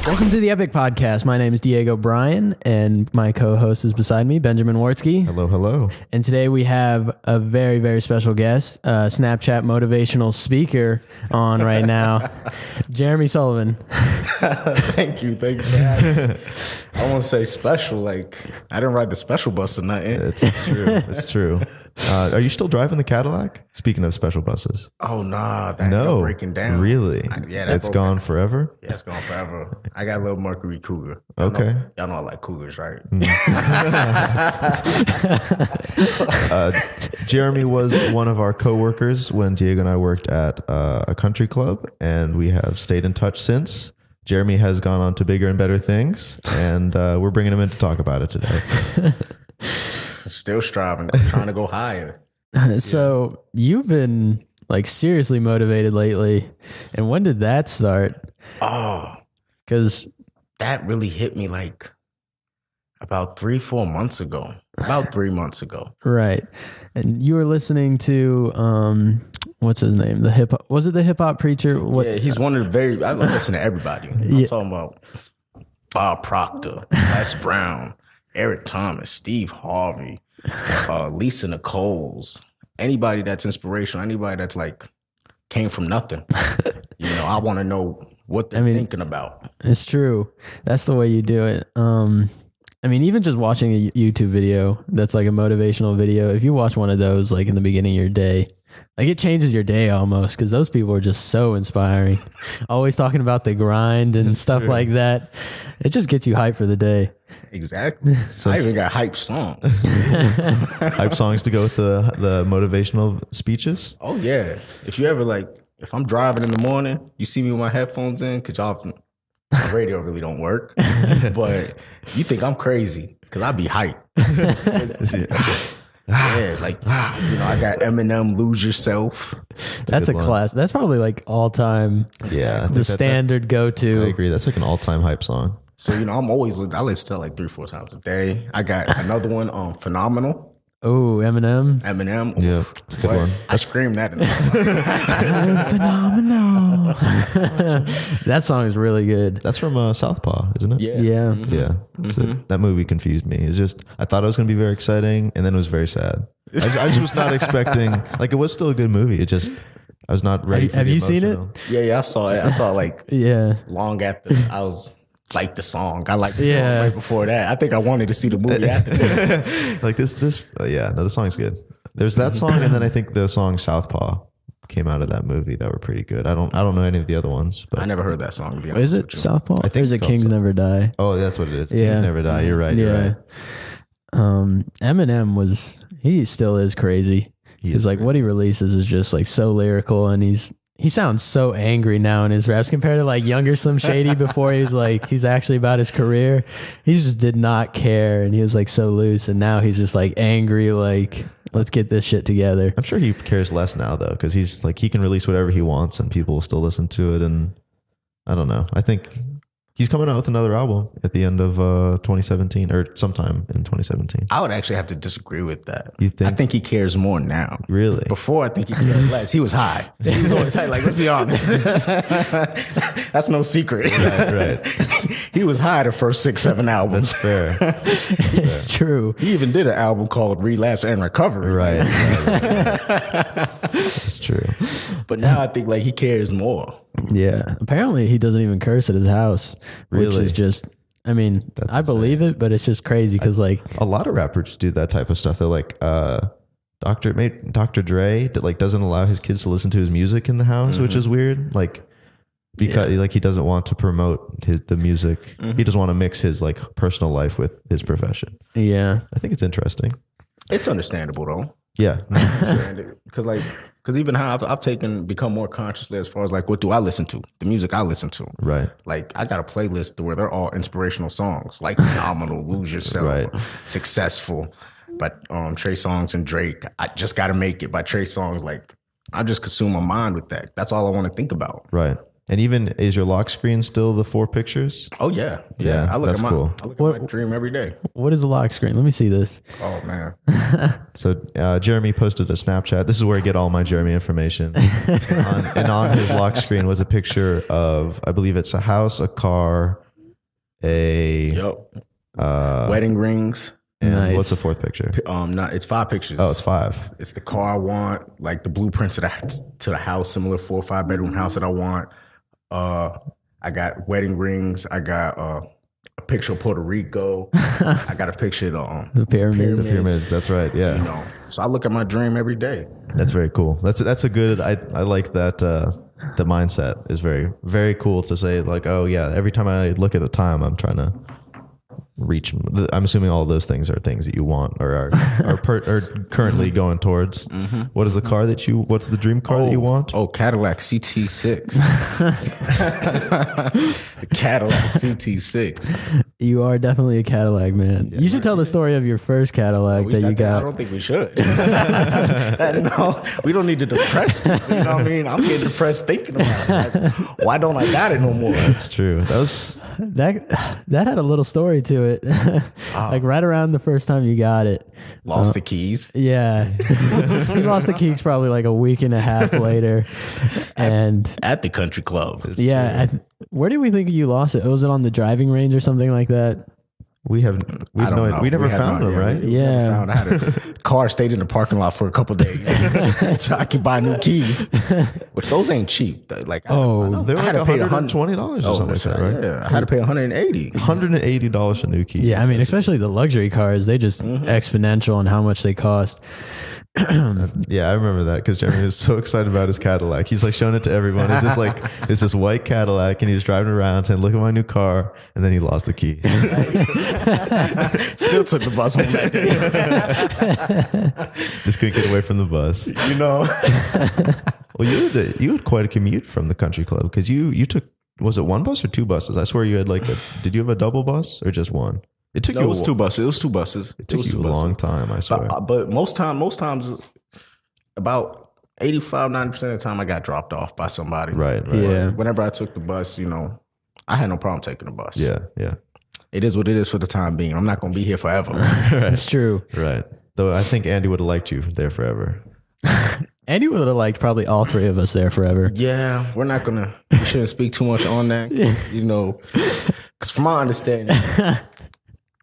Welcome to the Epoch podcast. My name is Diego Bryan, and my co-host is beside me, Benjamin Wartsky. Hello, hello. And today we have a very, very special guest, Snapchat motivational speaker on right now, Jeremy Sullivan. Thank you. For having me. I want to say special. Like, I didn't ride the special bus or nothing. It's true. It's true. Are you still driving the Cadillac? Speaking of special buses. Oh, nah. That no. Breaking down. Really? Yeah. It's gone forever? Yeah, it's gone forever. I got a little Mercury Cougar. Okay. Y'all know I like Cougars, right? Jeremy was one of our coworkers when Diego and I worked at a country club, and we have stayed in touch since. Jeremy has gone on to bigger and better things, and we're bringing him in to talk about it today. Still striving, trying to go higher. So you've been like seriously motivated lately. And when did that start? Oh, because that really hit me like about 3-4 months ago, about 3 months ago. Right. And you were listening to, what's his name? Was it the hip hop preacher? What? Yeah, he's one of the I listen to everybody. I'm talking about Bob Proctor, Les Brown, Eric Thomas, Steve Harvey, Lisa Nichols, anybody that's inspirational, anybody that's like came from nothing. I want to know what they're thinking about. It's true. That's the way you do it. Even just watching a YouTube video that's like a motivational video, if you watch one of those like in the beginning of your day, like it changes your day almost, because those people are just so inspiring. Always talking about the grind and stuff like that. It just gets you hyped for the day. Exactly. So I even got hype songs. Hype songs to go with the motivational speeches? Oh, yeah. If you ever if I'm driving in the morning, you see me with my headphones in, because my radio really don't work. But you think I'm crazy, because I be hyped. Yeah, I got Eminem, Lose Yourself. That's a class. That's probably like all time. Yeah. The standard go-to. I agree. That's like an all-time hype song. So, I'm always, I listen to like 3-4 times a day. I got another one, Phenomenal. Oh, Eminem. Yeah, it's a good one. I screamed that in Phenomenal. That song is really good. That's from Southpaw, isn't it? Yeah. Yeah. Mm-hmm. Yeah. That movie confused me. It's just, I thought it was going to be very exciting, and then it was very sad. I just was not expecting, it was still a good movie. It just, I was not ready for it. Have you seen it? Yeah, I saw it. I saw it long after I was like the song. I liked the song right before that. I think I wanted to see the movie after that. The song's good. There's that song, and then I think the song Southpaw came out of that movie that were pretty good. I don't know any of the other ones, but I never heard that song. Is it Southpaw? I think or is it Kings Never Die? Oh, that's what it is. Kings Never Die. You're right. You're right. Eminem he still is crazy. He's like what he releases is just like so lyrical, and he sounds so angry now in his raps compared to like younger Slim Shady before he's actually about his career. He just did not care, and he was like so loose, and now he's just like angry, like let's get this shit together. I'm sure he cares less now though, because he's like he can release whatever he wants and people will still listen to it, and I don't know. I think he's coming out with another album at the end of 2017 or sometime in 2017. I would actually have to disagree with that. You think? I think he cares more now. Really? Before, I think he cared less. He was high. He was always high. Like, let's be honest. That's no secret. Right. He was high the first 6-7 albums. That's fair. It's true. He even did an album called Relapse and Recovery. Right. That's true. But now I think he cares more. Yeah. Apparently he doesn't even curse at his house. Really? Which is just, I believe it, but it's just crazy because a lot of rappers do that type of stuff. They're like, Dr. Dre that doesn't allow his kids to listen to his music in the house, which is weird. Because he doesn't want to promote the music. He doesn't want to mix his personal life with his profession. Yeah. I think it's interesting. It's understandable though. Yeah. Because even how I've become more consciously as far as what do I listen to? The music I listen to. Right. I got a playlist where they're all inspirational songs, like Phenomenal, Lose Yourself, right. Successful, but Trey Songz and Drake. I Just Gotta Make It by Trey Songz. I just consume my mind with that. That's all I want to think about. Right. And even, is your lock screen still the 4 pictures? Oh yeah. I look at cool. I look at my dream every day. What is a lock screen? Let me see this. Oh man. So Jeremy posted a Snapchat. This is where I get all my Jeremy information. And on his lock screen was a picture of, I believe it's a house, a car, a wedding rings. And Nice. what's the fourth picture? It's 5 pictures. Oh, it's 5. It's the car I want, like the blueprints to the house, similar 4 or 5 bedroom house that I want. I got wedding rings. I got a picture of Puerto Rico. I got a picture of The pyramids. The pyramids. That's right. Yeah. You know, so I look at my dream every day. That's very cool. That's a good. I like that. The mindset is very, very cool to say, like, oh yeah, every time I look at the time, I'm trying to reach. I'm assuming all of those things are things that you want or are currently going towards. Mm-hmm. What is the car that you? What's the dream car that you want? Oh, Cadillac CT6. The Cadillac CT6. You are definitely a Cadillac man. You should tell the story of your first Cadillac that you got. I don't think we should. No, we don't need to depress people. You know what I mean? I'm getting depressed thinking about it. Like, why don't I got it no more? That's true. That had a little story to it. Like right around the first time you got it. Lost the keys. Yeah. You lost the keys probably like a week and a half later. And at the country club. Yeah. Where did we think you lost it? Was it on the driving range or something like that? We never found them, right? Yeah. I had a car stayed in the parking lot for a couple days so I could buy new keys, which those ain't cheap. Like, they were like $120 or something like that, right? Yeah, I had to pay $180 for new keys. Yeah, I mean, especially the luxury cars, they just exponential on how much they cost. Yeah, I remember that because Jeremy was so excited about his Cadillac. He's like showing it to everyone. It's this white Cadillac, and he's driving around saying, "Look at my new car," and then he lost the keys. Still took the bus home that day. Just couldn't get away from the bus. You know. Well, you had quite a commute from the country club because you took, was it 1 bus or 2 buses? I swear you had did you have a double bus or just one? It was 2 buses. It was 2 buses. It took you a long time, I swear. But most times, about 85-90% of the time, I got dropped off by somebody. Right. Yeah. Whenever I took the bus, I had no problem taking the bus. Yeah. It is what it is for the time being. I'm not going to be here forever. That's true. Right. Though I think Andy would have liked you there forever. Andy would have liked probably all 3 of us there forever. Yeah, we shouldn't speak too much on that, because from my understanding,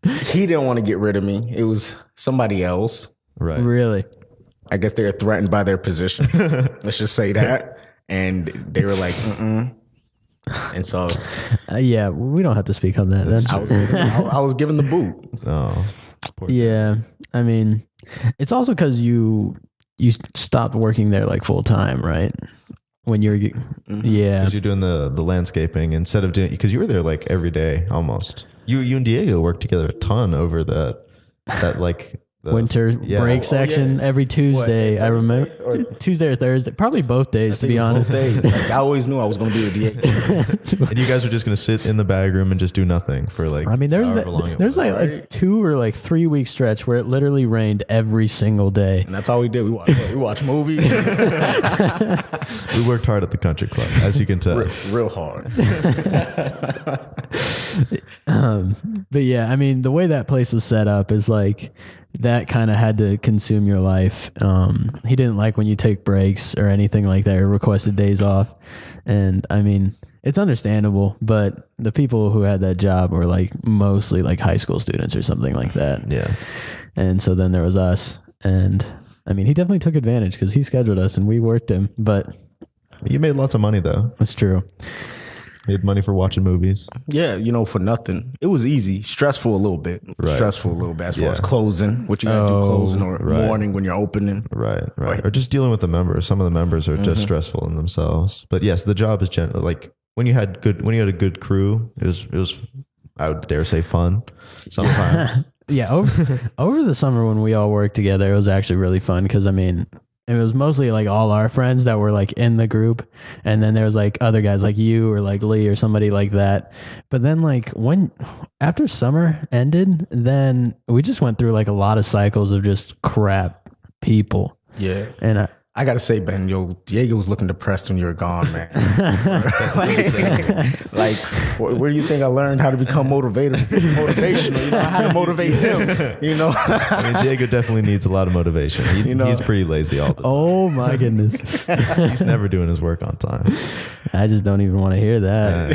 he didn't want to get rid of me. It was somebody else. Right. Really? I guess they were threatened by their position. Let's just say that. And they were like, And so, yeah, we don't have to speak on that. Then I was given the boot. Oh, yeah. I mean, it's also because you stopped working there like full time, right? When you're, yeah, because you're doing the landscaping instead of doing, because you were there like every day almost. You and Diego worked together a ton over that like winter break section every Tuesday. I remember Tuesday or Thursday, probably both days to be honest. Both days. Like, I always knew I was going to be with Diego. And you guys were just going to sit in the bag room and just do nothing for like. I mean, there's like 2 or like 3 week stretch where it literally rained every single day, and that's all we did. We watched movies. We worked hard at the country club, as you can tell, real hard. But yeah, I mean, the way that place was set up is like that kind of had to consume your life. He didn't like when you take breaks or anything like that or requested days off. And I mean, it's understandable, but the people who had that job were like mostly like high school students or something like that. Yeah. And so then there was us. And I mean, he definitely took advantage because he scheduled us and we worked him, but you made lots of money though. That's true. Made money for watching movies. Yeah, for nothing. It was easy. Stressful a little bit. Right. Stressful a little bit as far as closing. What you got to do closing or morning when you're opening. Right. Or just dealing with the members. Some of the members are just stressful in themselves. But yes, the job is like when you had a good crew, it was I would dare say fun sometimes. Yeah, over the summer when we all worked together, it was actually really fun because I mean, it was mostly like all our friends that were like in the group. And then there was like other guys like you or like Lee or somebody like that. But then like after summer ended, then we just went through like a lot of cycles of just crap people. Yeah. And I gotta say, Ben, Diego was looking depressed when you were gone, man. like, where do you think I learned how to become motivational? You know, how to motivate him. You know, I mean, Diego definitely needs a lot of motivation. He's pretty lazy all the time. Oh my goodness, he's never doing his work on time. I just don't even want to hear that.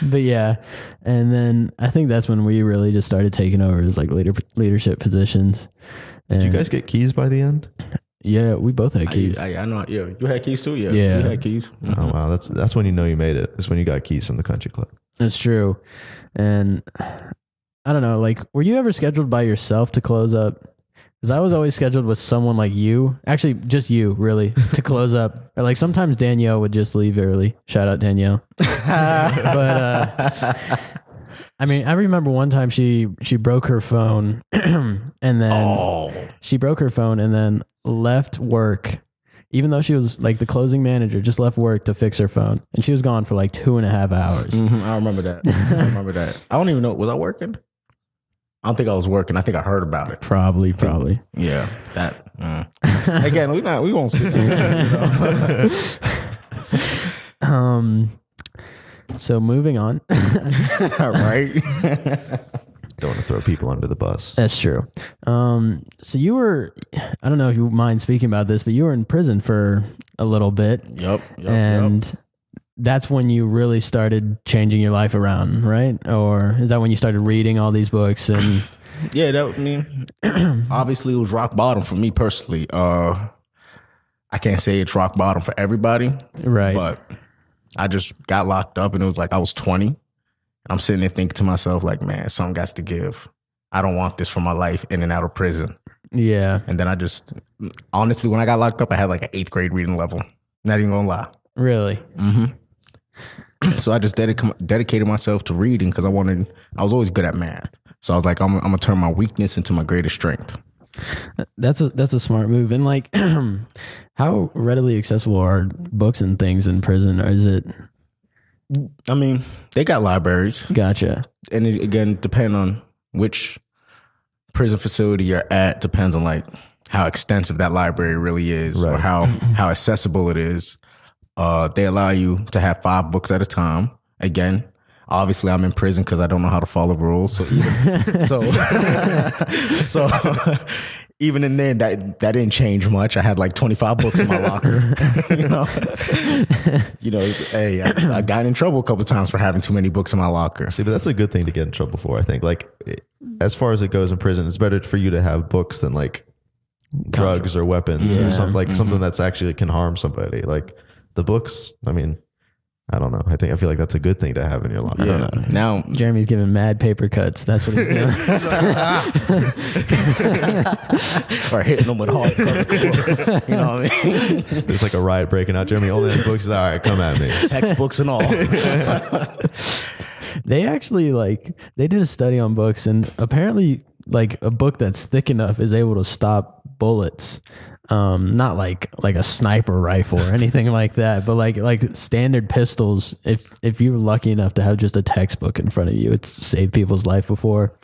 But yeah, and then I think that's when we really just started taking over as like leadership positions. Did you guys get keys by the end? Yeah, we both had keys. I know. Yeah, you had keys too. Yeah, yeah, we had keys. Mm-hmm. Oh wow, that's when you know you made it. It's when you got keys from the country club. That's true. And I don't know, like, were you ever scheduled by yourself to close up? Because I was always scheduled with someone like you, actually just you, really, to close up. Or like sometimes Danielle would just leave early. Shout out Danielle. But I mean, I remember one time she broke her phone, and then she broke her phone and then left work, even though she was like the closing manager, just left work to fix her phone, and she was gone for like 2.5 hours. Mm-hmm, I remember that. I don't even know. Was I working? I don't think I was working. I think I heard about it. Probably. Yeah. That. Again, we won't speak. So moving on. Right. Don't want to throw people under the bus. That's true. So you were, I don't know if you mind speaking about this, but you were in prison for a little bit. Yep. And that's when you really started changing your life around, right? Or is that when you started reading all these books? And yeah, I mean, obviously it was rock bottom for me personally. I can't say it's rock bottom for everybody. Right. But I just got locked up and it was like I was 20. And I'm sitting there thinking to myself, like, man, something got to give. I don't want this for my life in and out of prison. Yeah. And then I just, honestly, when I got locked up, I had like an 8th grade reading level. Not even gonna lie. Really? Mm-hmm. So I just dedicated myself to reading because I was always good at math. So I was like, I'm gonna turn my weakness into my greatest strength. That's a smart move. And like, how readily accessible are books and things in prison? Or is it? I mean, they got libraries. Gotcha. And it, again, depend on which prison facility you're at. Depends on like how extensive that library really is, right, or how accessible it is. They allow you to have 5 books at a time. Again, obviously, I'm in prison because I don't know how to follow rules. So even in there, that didn't change much. I had like 25 books in my locker. Hey, I got in trouble a couple of times for having too many books in my locker. See, but that's a good thing to get in trouble for. I think, like, as far as it goes in prison, it's better for you to have books than like drugs or weapons or something like something that's actually can harm somebody. Like the books, I mean, I don't know. I feel like that's a good thing to have in your locker. Yeah. Now Jeremy's giving mad paper cuts. That's what he's doing. or hitting them with hard cover. You know what I mean? There's like a riot breaking out. Jeremy only has books. All right, come at me. Textbooks and all. They actually they did a study on books, and apparently like a book that's thick enough is able to stop bullets. Not like a sniper rifle or anything like that, but like standard pistols. If you're lucky enough to have just a textbook in front of you, it's saved people's life before.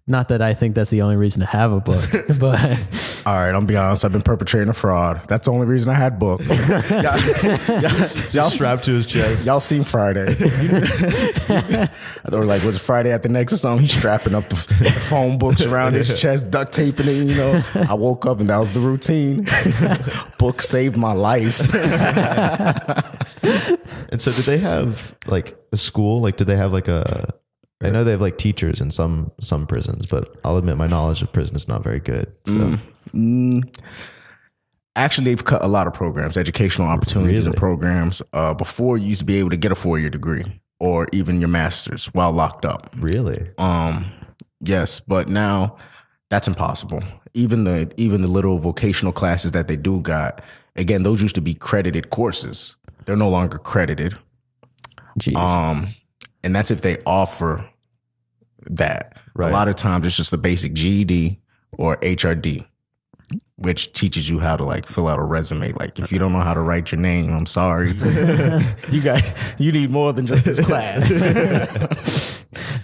Not that I think that's the only reason to have a book, but all right, I'm be honest. I've been perpetrating a fraud. That's the only reason I had book. y'all strapped to his chest. Y'all seen Friday? Or like was it Friday at the next or something? He's strapping up the phone books around his chest, duct taping it. You know, I woke up and that was the routine. Book saved my life. And so did they have like a school? Like, did they have like a, I know they have like teachers in some prisons, but I'll admit my knowledge of prison is not very good. So. Actually, they've cut a lot of programs, educational opportunities and programs. Before you used to be able to get a 4-year degree or even your master's while locked up. Really? Yes, but now that's impossible. Even the little vocational classes that they do got, again, those used to be credited courses. They're no longer credited. Jeez. And that's if they offer that. Right. A lot of times it's just the basic GED or HRD, which teaches you how to like fill out a resume. Like if you don't know how to write your name, I'm sorry. you need more than just this class.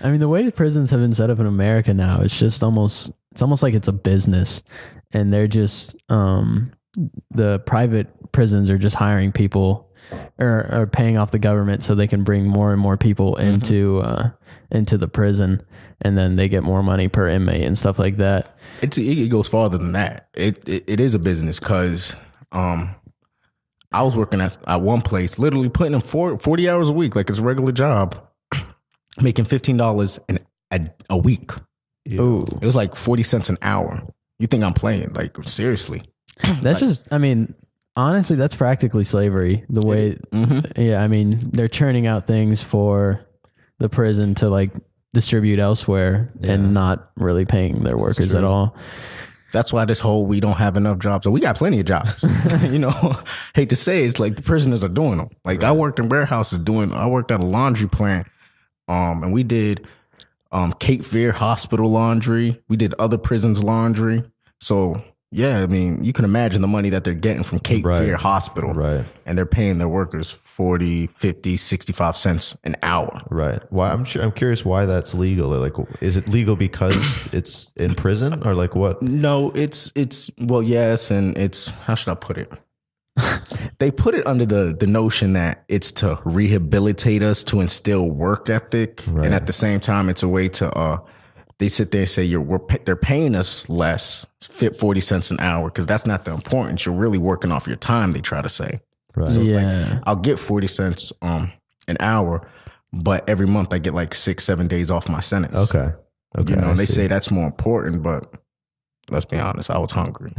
I mean, the way prisons have been set up in America now, it's just almost it's almost like it's a business, and they're just the private prisons are just hiring people or paying off the government so they can bring more and more people into the prison, and then they get more money per inmate and stuff like that. It goes farther than that. It is a business because I was working at one place, literally putting in 40 hours a week, like it's a regular job, making $15 a week. Ooh. It was like 40 cents an hour. You think I'm playing? Like, seriously. That's just, I mean, honestly, that's practically slavery. The way, yeah, I mean, they're churning out things for the prison to like distribute elsewhere and not really paying their workers at all. That's why this whole we don't have enough jobs. So we got plenty of jobs. You know, hate to say it's like the prisoners are doing them. Like I worked in warehouses I worked at a laundry plant, and we did Cape Fear Hospital laundry. We did other prisons laundry. So yeah, I mean, you can imagine the money that they're getting from Cape Fear Hospital. Right. And they're paying their workers 40, 50, 65 cents an hour. Right. Why? I'm curious why that's legal. Like, is it legal because it's in prison or like what? No, it's well, yes. And it's, how should I put it? They put it under the notion that it's to rehabilitate us, to instill work ethic. Right. And at the same time, it's a way to, they sit there and say they're paying us less, 40 cents an hour, because that's not the importance. You're really working off your time, they try to say. Right. So it's like, I'll get 40 cents an hour, but every month I get like 6-7 days off my sentence. Okay. You know, and they say that's more important, but let's be honest, I was hungry.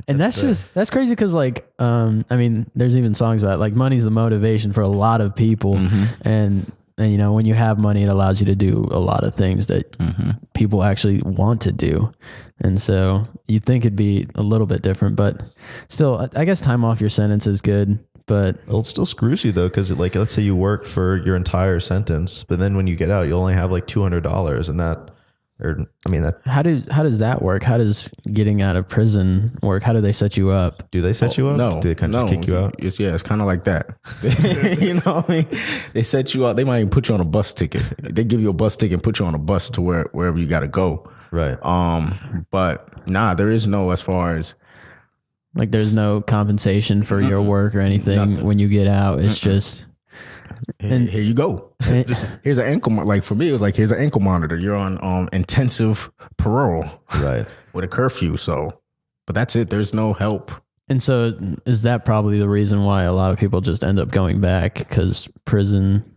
And that's crazy because like, I mean, there's even songs about it, like money's the motivation for a lot of people. And you know, when you have money, it allows you to do a lot of things that people actually want to do. And so you'd think it'd be a little bit different, but still, I guess time off your sentence is good, but well, it still screws you though. Cause like, let's say you work for your entire sentence, but then when you get out, you only have like $200 and that, or I mean, that, how does that work? How does getting out of prison work? How do they set you up? Do they set you up? No. Do they kind of just kick you out? It's kind of like that. You know what I mean? They set you out. They might even put you on a bus ticket. They give you a bus ticket and put you on a bus to wherever you got to go. Right. But nah, there is no, as far as like, there's no compensation for your work or anything when you get out. It's just, and here you go. Here's an ankle. Like for me, it was like, here's an ankle monitor. You're on intensive parole, right, with a curfew. So, but that's it. There's no help. And so, is that probably the reason why a lot of people just end up going back? Because prison.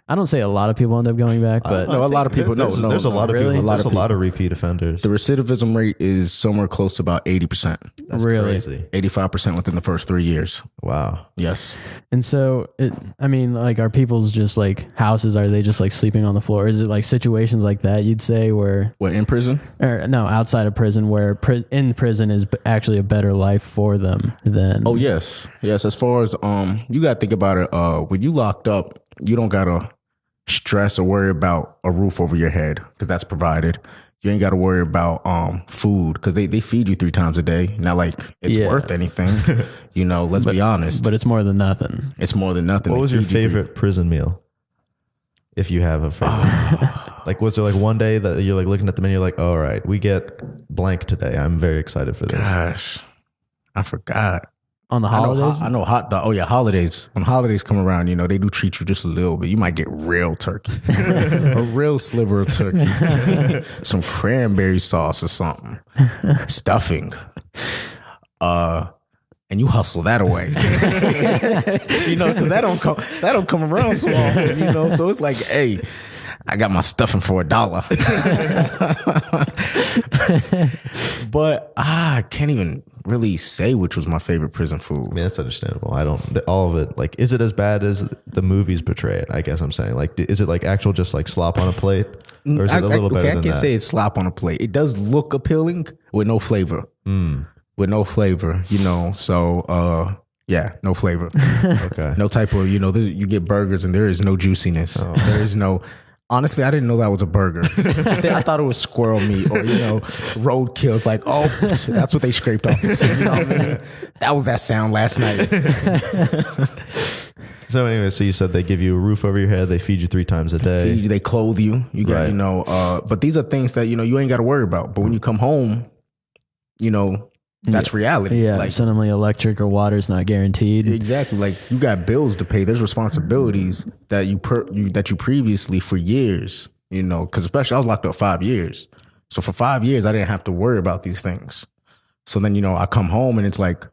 I don't say a lot of people end up going back, but no, a lot of people. There's a lot of really? people. There's a lot of repeat offenders. The recidivism rate is somewhere close to about 80%. That's really crazy. 85% within the first 3 years. Wow. Yes. And so, I mean, like, are people's just like houses? Are they just like sleeping on the floor? Is it like situations like that? You'd say where in prison? Or no, outside of prison, where in prison is actually a better life for them than. Oh yes. As far as you got to think about it. When you locked up, you don't gotta stress or worry about a roof over your head because that's provided. You ain't got to worry about food because they feed you 3 times a day. Not like it's worth anything, you know. Let's be honest. But it's more than nothing. It's more than nothing. What was your favorite prison meal? If you have a favorite, like was there like one day that you're like looking at the menu, you're like, all right, we get blank today. I'm very excited for this. Gosh, I forgot. On the holidays? I know holidays. When holidays come around, you know, they do treat you just a little bit. You might get real turkey, a real sliver of turkey, some cranberry sauce or something, stuffing. And you hustle that away, you know, because that don't come around so often, you know. So it's like, hey, I got my stuffing for $1. But I can't even really say which was my favorite prison food. I mean, that's understandable. I don't, all of it, like, is it as bad as the movies portray it? I guess I'm saying, like, is it like actual just like slop on a plate? Or is it a little better than that? I can't say it's slop on a plate. It does look appealing with no flavor. With no flavor, you know, so yeah, no flavor. Okay. No type of, you know, you get burgers and there is no juiciness. Oh. There is no, honestly, I didn't know that was a burger. I thought it was squirrel meat or, you know, roadkill. It's like, oh, that's what they scraped off. You know what I mean? That was that sound last night. So anyway, so you said they give you a roof over your head, they feed you 3 times a day. They clothe you. You got, but these are things that, you ain't got to worry about. But when you come home, that's reality. Yeah, like suddenly electric or water's not guaranteed. Exactly. Like you got bills to pay. There's responsibilities that you previously for years, because especially I was locked up 5 years. So for 5 years, I didn't have to worry about these things. So then, I come home and it's like,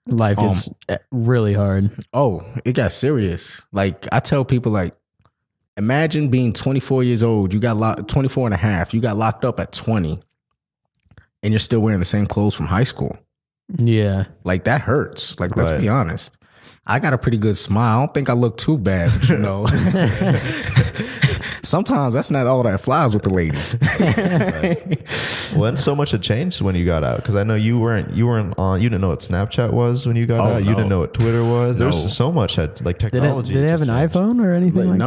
life is really hard. Oh, it got serious. Like I tell people, like, imagine being 24 years old. You got 24 and a half. You got locked up at 20 and you're still wearing the same clothes from high school. Yeah. Like that hurts. Like, let's be honest. I got a pretty good smile. I don't think I look too bad, but sometimes that's not all that flies with the ladies. When so much had changed when you got out, because I know you weren't on. You didn't know what Snapchat was when you got out. No. You didn't know what Twitter was. There was so much technology. Did they have an iPhone or anything?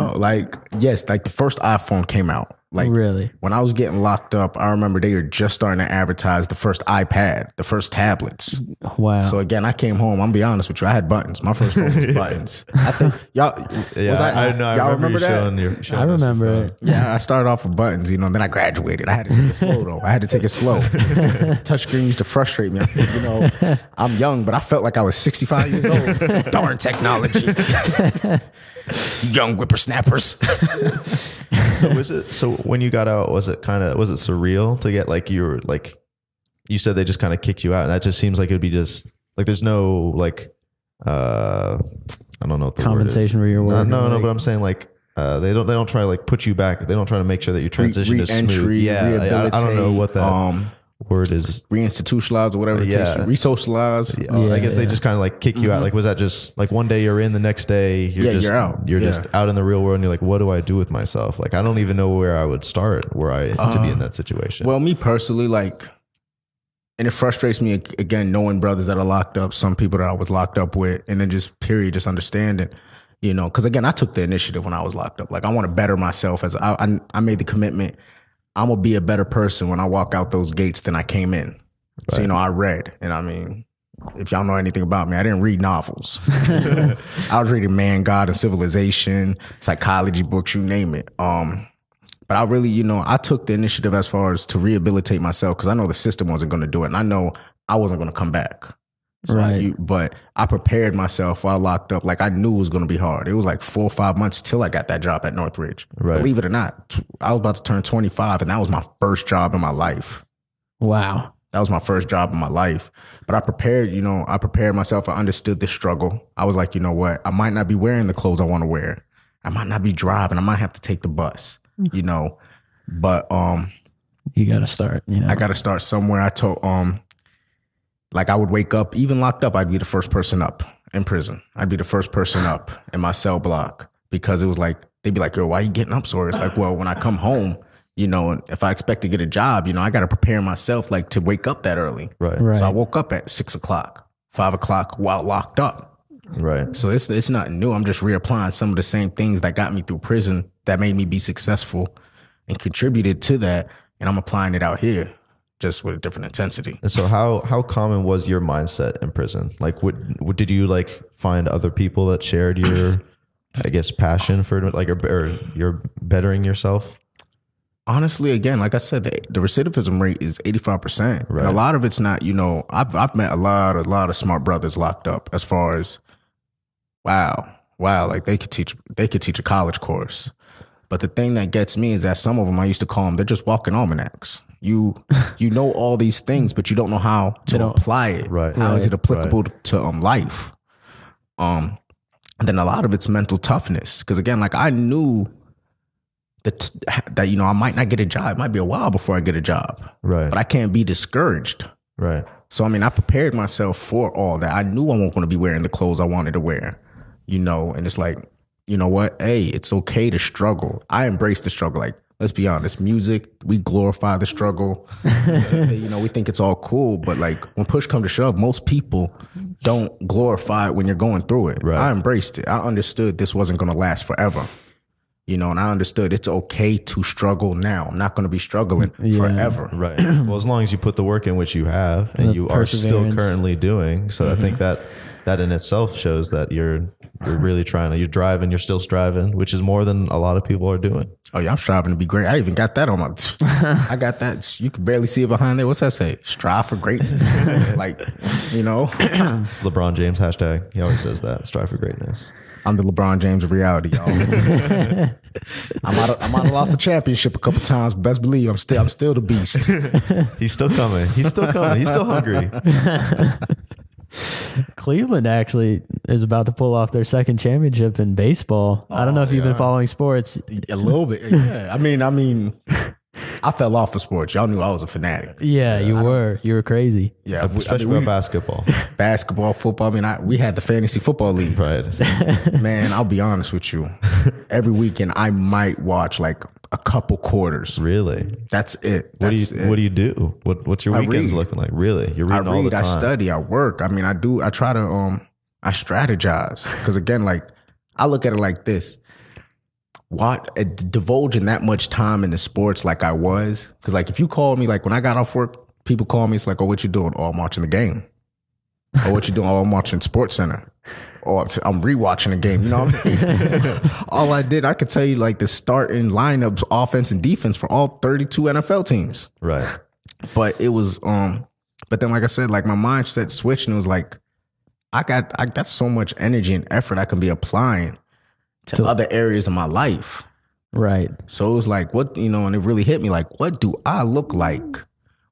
Yes, like the first iPhone came out. Like really, when I was getting locked up, I remember they were just starting to advertise the first iPad, the first tablets. Wow. So again, I came home. I'm gonna be honest with you. I had buttons. My first phone was buttons. I think y'all. I remember that? I remember it. Yeah, I started off with buttons, then I graduated. I had to take it slow though. I had to take it slow. Touchscreen used to frustrate me. I'm young, but I felt like I was 65 years old. Darn technology. Young whippersnappers. So when you got out, was it surreal to get you said they just kind of kicked you out, and that just seems like it'd be just like there's no I don't know what the compensation word for your work. No, but I'm saying they don't try to put you back. They don't try to make sure that your transition is smooth. Yeah, I don't know what that word is. Reinstitutionalized or whatever. Resocialized. I guess they just kind of kick you out. Was that just one day you're in, the next day you're out. You're just out in the real world, and you're like, what do I do with myself? I don't even know where I would start to be in that situation. Well, me personally, and it frustrates me again knowing brothers that are locked up, some people that I was locked up with, and then just understanding, because again, I took the initiative when I was locked up. I want to better myself I made the commitment. I'm going to be a better person when I walk out those gates than I came in. Right. So, I read. And I mean, if y'all know anything about me, I didn't read novels. I was reading Man, God, and Civilization, psychology books, you name it. But I really, I took the initiative as far as to rehabilitate myself because I know the system wasn't going to do it. And I know I wasn't going to come back. So right. But I prepared myself while locked up. I knew it was going to be hard. It was 4 or 5 months till I got that job at Northridge. Right. Believe it or not, I was about to turn 25 and that was my first job in my life. Wow. That was my first job in my life. But I prepared myself. I understood the struggle. I was like, you know what? I might not be wearing the clothes I want to wear. I might not be driving. I might have to take the bus, But you got to start, I got to start somewhere. I told I would wake up, even locked up, I'd be the first person up in prison. I'd be the first person up in my cell block because it was they'd be like, yo, why are you getting up so early? It's well, when I come home, and if I expect to get a job, I got to prepare myself to wake up that early. Right. So I woke up at 6 o'clock, 5 o'clock while locked up. Right. So it's not new. I'm just reapplying some of the same things that got me through prison that made me be successful and contributed to that. And I'm applying it out here. Just with a different intensity. And so how common was your mindset in prison? What did you find other people that shared your, I guess, passion for or you're bettering yourself? Honestly, again, like I said, the recidivism rate is 85%. Right. And a lot of it's not, I've met a lot of smart brothers locked up as far as, wow, they could teach a college course. But the thing that gets me is that some of them, I used to call them, they're just walking almanacs. You know all these things, but you don't know how to apply it. Right. How is it applicable to life? And then a lot of it's mental toughness. Because again, I knew that I might not get a job. It might be a while before I get a job. Right. But I can't be discouraged. Right. So I prepared myself for all that. I knew I wasn't going to be wearing the clothes I wanted to wear. And it's you know what? Hey, it's okay to struggle. I embrace the struggle. Let's be honest, music, we glorify the struggle. We think it's all cool, but when push comes to shove, most people don't glorify it when you're going through it. Right. I embraced it. I understood this wasn't going to last forever. and I understood it's okay to struggle now. I'm not going to be struggling forever. Right. Well, as long as you put the work in, which you have, and you are still currently doing. So I think that in itself shows that you're really trying. You're driving. You're still striving, which is more than a lot of people are doing. Oh yeah, I'm striving to be great. I even got that on my. I got that. You can barely see it behind there. What's that say? Strive for greatness. It's LeBron James hashtag. He always says that. Strive for greatness. I'm the LeBron James of reality, y'all. I might have lost the championship a couple times, but best believe I'm still the beast. He's still coming. He's still hungry. Cleveland actually is about to pull off their second championship in baseball. I don't know if you've been following sports. A little bit, yeah. I mean, I fell off of sports. Y'all knew I was a fanatic. Yeah, you were crazy. Yeah, especially about basketball. Basketball, football. I mean, we had the fantasy football league. Right. Man, I'll be honest with you. Every weekend, I might watch like a couple quarters. Really? That's it. What do you do? What's your weekends looking like? Really? You're reading all the time. I study, I work. I mean, I try to I strategize. Because again, like I look at it like this. Divulging that much time into sports like I was. Because like if you called me, like when I got off work, people call me, it's like, oh, what you doing? Oh, I'm watching the game. Oh, what you doing? Oh, I'm watching Sports Center. Oh, I'm rewatching the game. You know what I mean? All I did, I could tell you like the starting lineups, offense and defense for all 32 NFL teams. Right. But it was, but then like I said, like my mindset switched and it was like, I got so much energy and effort I can be applying to other areas of my life. Right. So it was like, and it really hit me like, what do I look like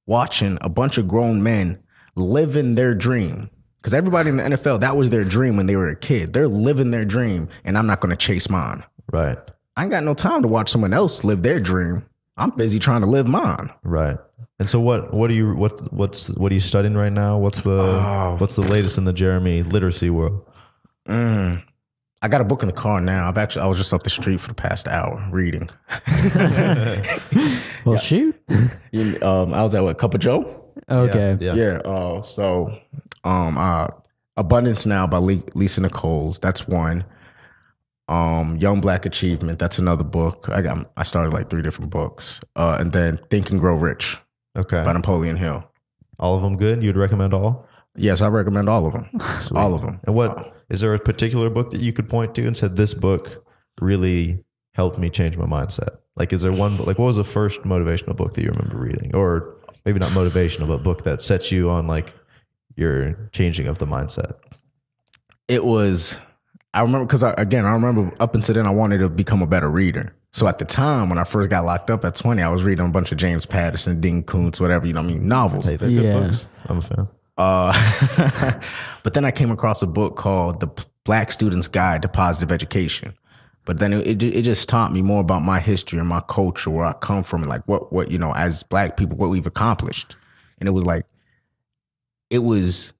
watching a bunch of grown men living their dream? Because everybody in the NFL, that was their dream when they were a kid. They're living their dream, and I'm not going to chase mine. Right. I ain't got no time to watch someone else live their dream. I'm busy trying to live mine. Right. And so what are you studying right now? What's the latest in the Jeremy literacy world? I got a book in the car now. I was just up the street for the past hour reading. Well, shoot. I was at Cup of Joe? Okay. Yeah. Abundance Now by Lisa Nichols. That's one. Young Black Achievement. That's another book. I started like 3 different books. And then Think and Grow Rich. Okay. By Napoleon Hill. All of them good? You'd recommend all? Yes, I recommend all of them. All of them. And is there a particular book that you could point to and said, this book really helped me change my mindset? Like, is there one, like, what was the first motivational book that you remember reading? Or maybe not motivational, but book that sets you on like your changing of the mindset? It was, I remember, because I remember up until then, I wanted to become a better reader. So at the time, when I first got locked up at 20, I was reading a bunch of James Patterson, Dean Koontz, whatever, novels. Hey, they're good books. I'm a fan. But then I came across a book called The Black Student's Guide to Positive Education. But then it just taught me more about my history and my culture, where I come from, and like what as Black people, what we've accomplished. And it was like, it was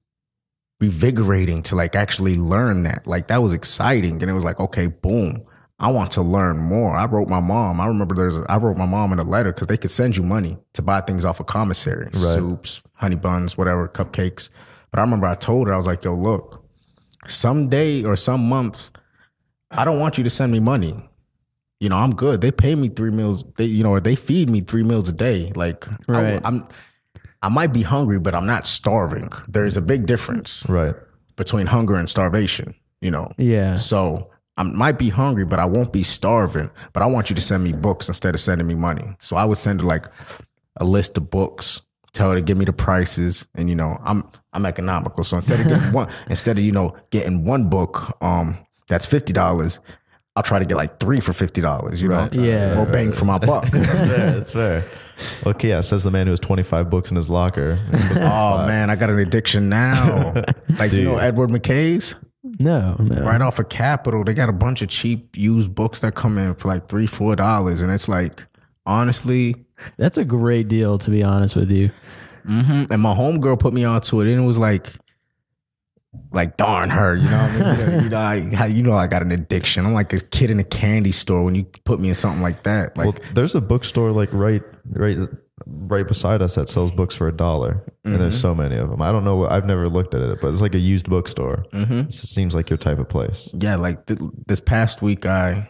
revigorating to like actually learn that. Like that was exciting. And it was like, okay, boom, I want to learn more. I wrote my mom. I remember I wrote my mom in a letter because they could send you money to buy things off of commissary, right. Soups, honey buns, whatever, cupcakes. But I remember I told her, I was like, yo, look, someday or some months, I don't want you to send me money. I'm good. They pay me 3 meals. They feed me 3 meals a day. Like right. I might be hungry, but I'm not starving. There's a big difference, right, between hunger and starvation. Yeah. So I might be hungry, but I won't be starving. But I want you to send me books instead of sending me money. So I would send her like a list of books, tell her to give me the prices, and I'm economical. So instead of getting one book, that's $50, I'll try to get like 3 for $50. Right. Yeah, more bang for my buck. That's fair. Okay, yeah, says the man who has 25 books in his locker. Oh man, I got an addiction now. Like Edward McKay's. No. Right off of Capitol, they got a bunch of cheap used books that come in for like $3-4, and it's like, honestly, that's a great deal, to be honest with you. Mm-hmm. And my homegirl put me onto it, and it was like darn her, you know what I mean? I got an addiction. I'm like a kid in a candy store when you put me in something like that. Like, well, there's a bookstore like right beside us that sells books for $1, and there's so many of them. I don't know. I've never looked at it, but it's like a used bookstore. Mm-hmm. It seems like your type of place. Yeah, like this past week, I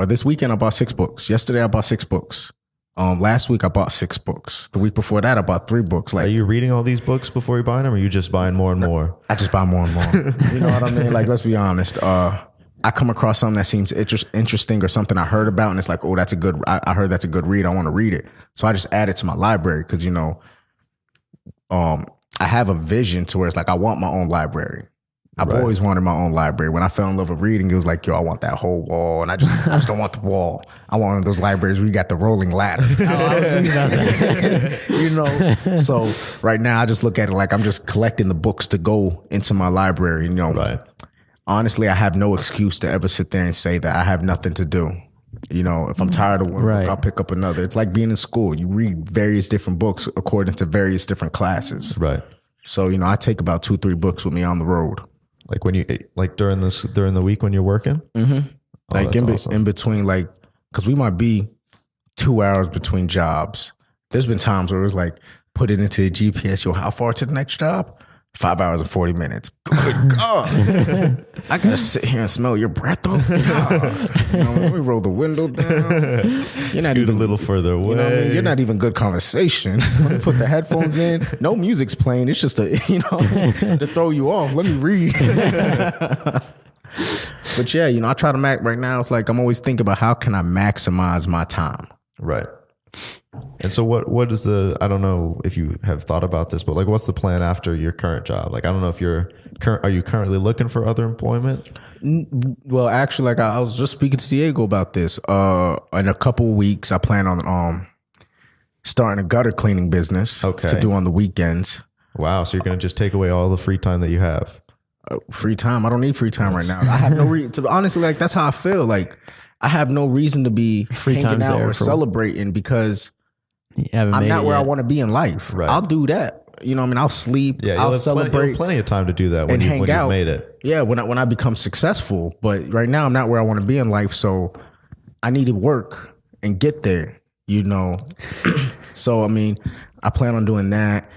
This weekend I bought 6 books. Yesterday I bought 6 books. Last week I bought 6 books. The week before that I bought 3 books. Like, are you reading all these books before you buy them, or are you just buying more and more? I just buy more and more. You know what I mean? Like, let's be honest. I come across something that seems interesting or something I heard about, and it's like, oh, I heard that's a good read. I want to read it. So I just add it to my library because, you know, I have a vision to where it's like, I want my own library. I've always wanted my own library. When I fell in love with reading, it was like, yo, I want that whole wall. And I just don't want the wall. I want one of those libraries where you got the rolling ladder. I was thinking about that. You know? So right now I just look at it like I'm just collecting the books to go into my library, you know? Right. Honestly, I have no excuse to ever sit there and say that I have nothing to do. You know, if I'm tired of one book, I'll pick up another. It's like being in school. You read various different books according to various different classes. Right. So, you know, I take about 2-3 books with me on the road. Like when you, like during the week when you're working? Mm-hmm. Oh, like in between, like, because we might be 2 hours between jobs. There's been times where it was like, put it into the GPS. Yo, how far to the next job? 5 hours and 40 minutes. Good God. I gotta sit here and smell your breath off. God. You know, let me roll the window down. You're not even a little further away. You know what I mean? You're not even good conversation. Let me put the headphones in. No music's playing. It's just to throw you off. Let me read. But yeah, you know, I try to right now. It's like I'm always thinking about how can I maximize my time. Right. And so what is I don't know if you have thought about this, but like, what's the plan after your current job? Like, I don't know if are you currently looking for other employment? Well, actually, like I was just speaking to Diego about this. In a couple of weeks, I plan on starting a gutter cleaning business to do on the weekends. Wow. So you're going to just take away all the free time that you have. Free time? I don't need free time right now. I have no reason to, honestly, like that's how I feel. Like I have no reason to be hanging out or celebrating because I'm not where I want to be in life. Right. I'll do that. You know what I mean? I'll sleep. Yeah, I'll celebrate. Plenty of time to do that when you've made it. Yeah, when I become successful. But right now, I'm not where I want to be in life. So I need to work and get there, you know? So, I mean, I plan on doing that.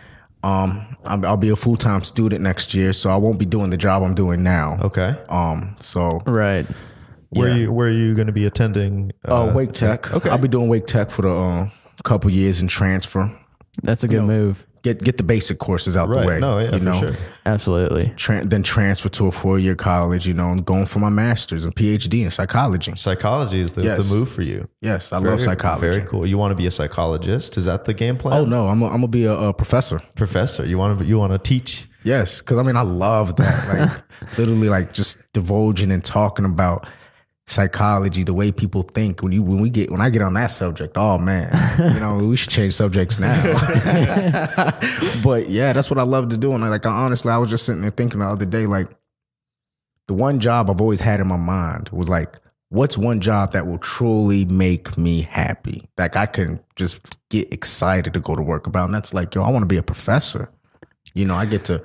I'll be a full-time student next year, so I won't be doing the job I'm doing now. Okay. So. Right. Where are you going to be attending? Wake Tech. Okay. I'll be doing Wake Tech for the couple years and transfer. That's a good move. Get the basic courses out the way. No, yeah, for sure. Absolutely. Then transfer to a 4-year college, you know, and going for my master's and PhD in psychology. Psychology is the move for you. Yes, I love psychology. Very cool. You want to be a psychologist? Is that the game plan? Oh no, I'm gonna be a professor. Professor. You want to teach? Yes, because I mean I love that. Like literally, like just divulging and talking about psychology, the way people think. When I get on that subject, oh man, you know, we should change subjects now. But yeah, that's what I love to do. And honestly, I was just sitting there thinking the other day, like the one job I've always had in my mind was like, what's one job that will truly make me happy? Like I can just get excited to go to work about. And that's like, yo, I want to be a professor. You know, I get to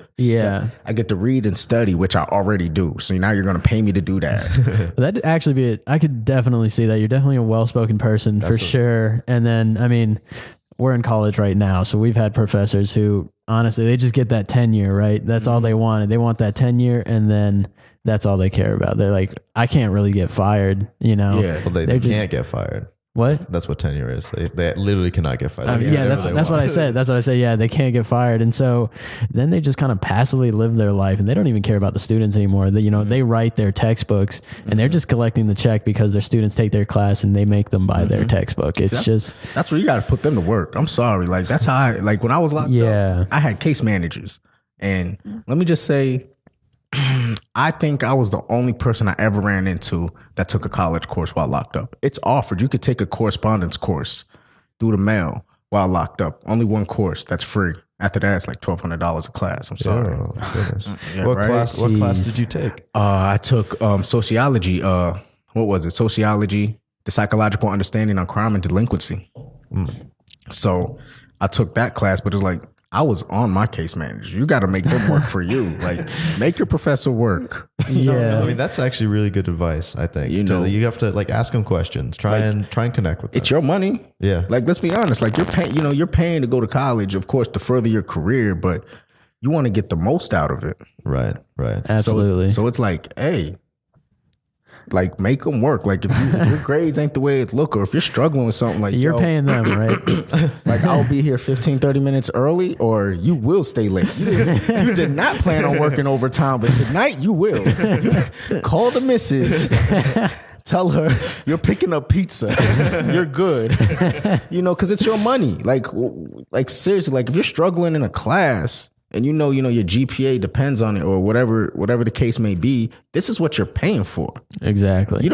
read and study, which I already do. So now you're going to pay me to do that. That'd actually be it. I could definitely see that. You're definitely a well-spoken person for sure. And then, I mean, we're in college right now. So we've had professors who, honestly, they just get that tenure, right? That's all they wanted. They want that tenure, and then that's all they care about. They're like, I can't really get fired, you know? Yeah, well, they can't get fired. What? That's what tenure is. They literally cannot get fired. That's what I said. That's what I say. Yeah, they can't get fired. And so then they just kind of passively live their life, and they don't even care about the students anymore. They write their textbooks, and they're just collecting the check because their students take their class and they make them buy their textbook. That's where you got to put them to work. I'm sorry. Like that's how when I was locked up, I had case managers, and let me just say, I think I was the only person I ever ran into that took a college course while locked up. It's offered. You could take a correspondence course through the mail while locked up. Only one course that's free. After that, it's like $1,200 a class. I'm sorry. Oh, goodness. What class did you take? I took sociology. What was it? Sociology, the psychological understanding on crime and delinquency. So I took that class, but it was like, I was on my case manager. You got to make them work for you. Like, make your professor work. Yeah, I mean that's actually really good advice. I think you have to like ask them questions. Try and connect with them. It's your money. Yeah. Like, let's be honest. Like, you're paying. You know, you're paying to go to college, of course, to further your career, but you want to get the most out of it. Right. Absolutely. So it's like, hey, like make them work. Like if your grades ain't the way it look, or if you're struggling with something, like You're paying them, right? like I'll be here 15, 30 minutes early, or you will stay late. You did not plan on working overtime, but tonight you will. Call the missus. Tell her you're picking up pizza. You're good. Because it's your money. Like seriously, like if you're struggling in a class and your GPA depends on it, or whatever the case may be, this is what you're paying for. Exactly.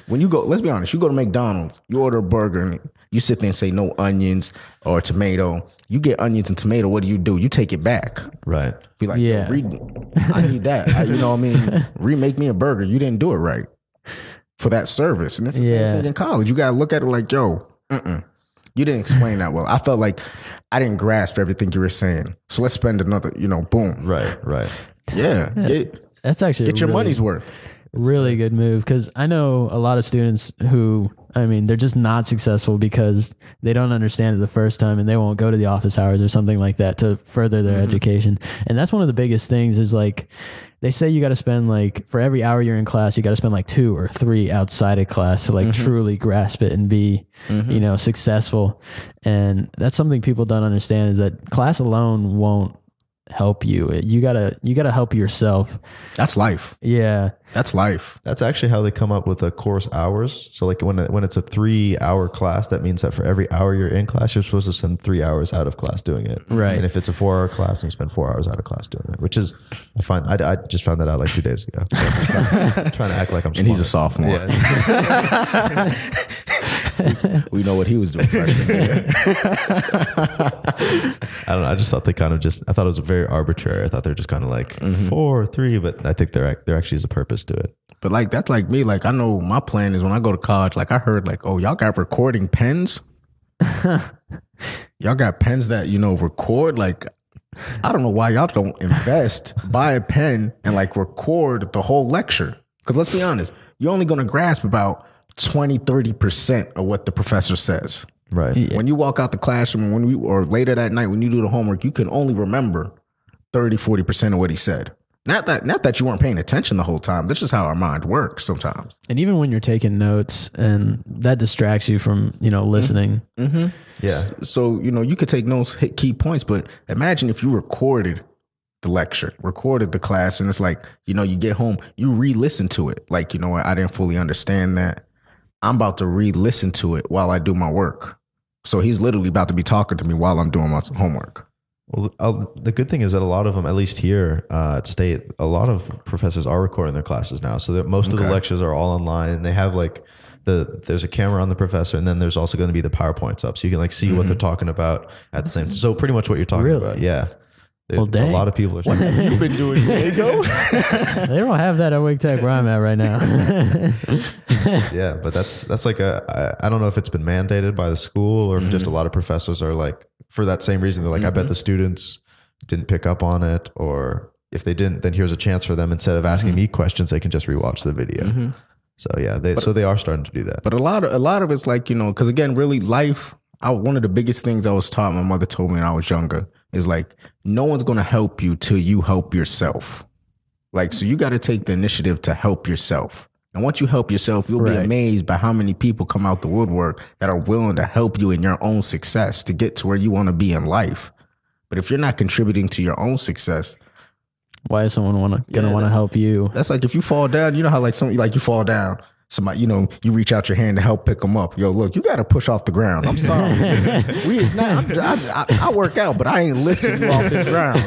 When you go, let's be honest, you go to McDonald's, you order a burger and you sit there and say no onions or tomato. You get onions and tomato. What do? You take it back. Right. Be like, yeah, I need that. You know what I mean? Remake me a burger. You didn't do it right for that service. And it's the same thing in college. You got to look at it like, yo, you didn't explain that well. I felt like I didn't grasp everything you were saying. So let's spend another, boom. Right. Yeah. That's actually get your money's worth. Really good move, because I know a lot of students who, they're just not successful because they don't understand it the first time, and they won't go to the office hours or something like that to further their education. And that's one of the biggest things is like, they say you got to spend like, for every hour you're in class, you got to spend like 2 or 3 outside of class to like truly grasp it and be, successful. And that's something people don't understand, is that class alone won't help you. You gotta help yourself. That's life. Yeah. That's life. That's actually how they come up with the course hours. So like when it's a 3-hour class, that means that for every hour you're in class, you're supposed to spend 3 hours out of class doing it. Right. And if it's a 4-hour class, then you spend 4 hours out of class doing it, which is, I just found that out like 2 days ago. Trying to act like I'm smart. And he's a sophomore. Yeah. We know what he was doing freshman year. I don't know. I just thought I thought it was very arbitrary. I thought they're just kind of like 4 or 3, but I think there actually is a purpose to it. But like, that's like me. Like, I know my plan is when I go to college, like I heard like, oh, y'all got recording pens. Y'all got pens that, record. Like, I don't know why y'all don't invest, buy a pen and like record the whole lecture. Because let's be honest, you're only going to grasp about 20-30% of what the professor says. Right. Yeah. When you walk out the classroom, or later that night when you do the homework, you can only remember 30-40% of what he said. Not that you weren't paying attention the whole time. That's just how our mind works sometimes. And even when you're taking notes, and that distracts you from, listening. Mm-hmm. Yeah. So, you could take notes, hit key points, but imagine if you recorded the lecture, recorded the class, and it's like, you get home, you re-listen to it. Like, I didn't fully understand that. I'm about to re-listen to it while I do my work. So he's literally about to be talking to me while I'm doing my homework. Well, the good thing is that a lot of them, at least here at State, a lot of professors are recording their classes now. So that most of the lectures are all online, and they have like there's a camera on the professor, and then there's also going to be the PowerPoints up, so you can like see what they're talking about at the same time. So pretty much what you're talking about. Yeah. Well, dang. A lot of people are. What have you been doing, Diego? They don't have that at Wake Tech where I'm at right now. Yeah, but that's like I don't know if it's been mandated by the school, or if just a lot of professors are like, for that same reason, they're like, I bet the students didn't pick up on it, or if they didn't, then here's a chance for them, instead of asking me questions, they can just rewatch the video. So yeah, they are starting to do that. But a lot of it's like, because again, really life. One of the biggest things I was taught, my mother told me when I was younger, is like, no one's going to help you till you help yourself. Like, so you got to take the initiative to help yourself. And once you help yourself, you'll be amazed by how many people come out the woodwork that are willing to help you in your own success to get to where you want to be in life. But if you're not contributing to your own success, why is someone gonna want to help you? That's like if you fall down, you know how like you fall down, somebody, you reach out your hand to help pick them up. Yo, look, you got to push off the ground. I'm sorry. I work out, but I ain't lifting you off the ground.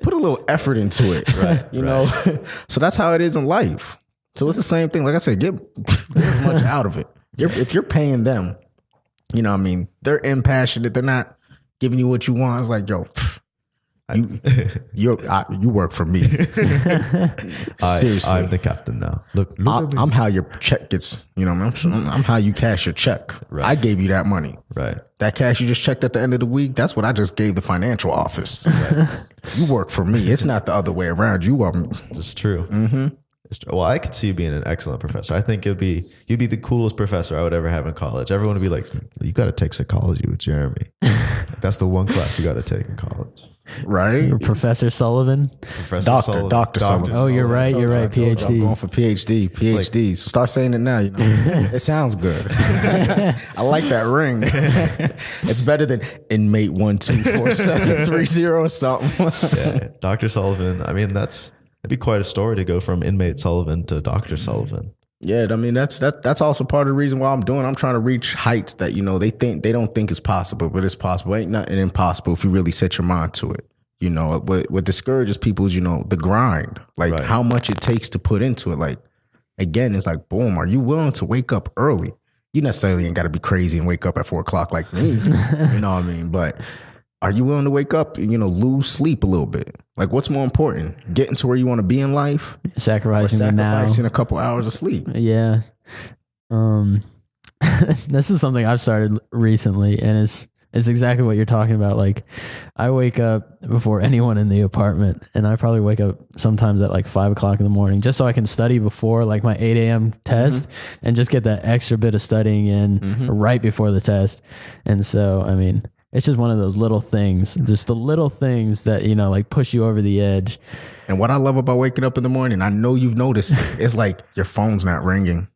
Put a little effort into it. Right. Know? So that's how it is in life. So it's the same thing. Like I said, get as much out of it. If you're paying them, they're impassionate. They're not giving you what you want. It's like, yo, you work for me. Seriously, I'm the captain now. Look I'm how your check gets. I'm how you cash your check. Right. I gave you that money. Right. That cash you just checked at the end of the week, that's what I just gave the financial office. Right. You work for me. It's not the other way around. You are. It's true. Well, I could see you being an excellent professor. I think you'd be the coolest professor I would ever have in college. Everyone would be like, you got to take psychology with Jeremy. that's the one class you got to take in college. Right? Professor Sullivan. Dr. Sullivan. Oh, you're right. You're right. PhD. I'm going for PhD. So start saying it now. It sounds good. I like that ring. It's better than inmate 124730 or something. Yeah, Dr. Sullivan. I mean, it'd be quite a story to go from inmate Sullivan to Dr. Sullivan. Yeah, I mean that's also part of the reason why I'm trying to reach heights that they don't think is possible, but it's possible. Ain't nothing impossible if you really set your mind to it. What discourages people is the grind, like how much it takes to put into it. Like again, it's like boom, are you willing to wake up early? You necessarily ain't got to be crazy and wake up at 4 o'clock like me. You know what I mean? But are you willing to wake up and lose sleep a little bit? Like what's more important, getting to where you want to be in life, sacrificing a couple hours of sleep? Yeah. This is something I've started recently, and it's exactly what you're talking about. Like I wake up before anyone in the apartment, and I probably wake up sometimes at like 5 o'clock in the morning just so I can study before like my 8 a.m. test and just get that extra bit of studying in right before the test. And so, I mean, it's just one of those little things, just the little things that, like push you over the edge. And what I love about waking up in the morning, I know you've noticed, it's like your phone's not ringing.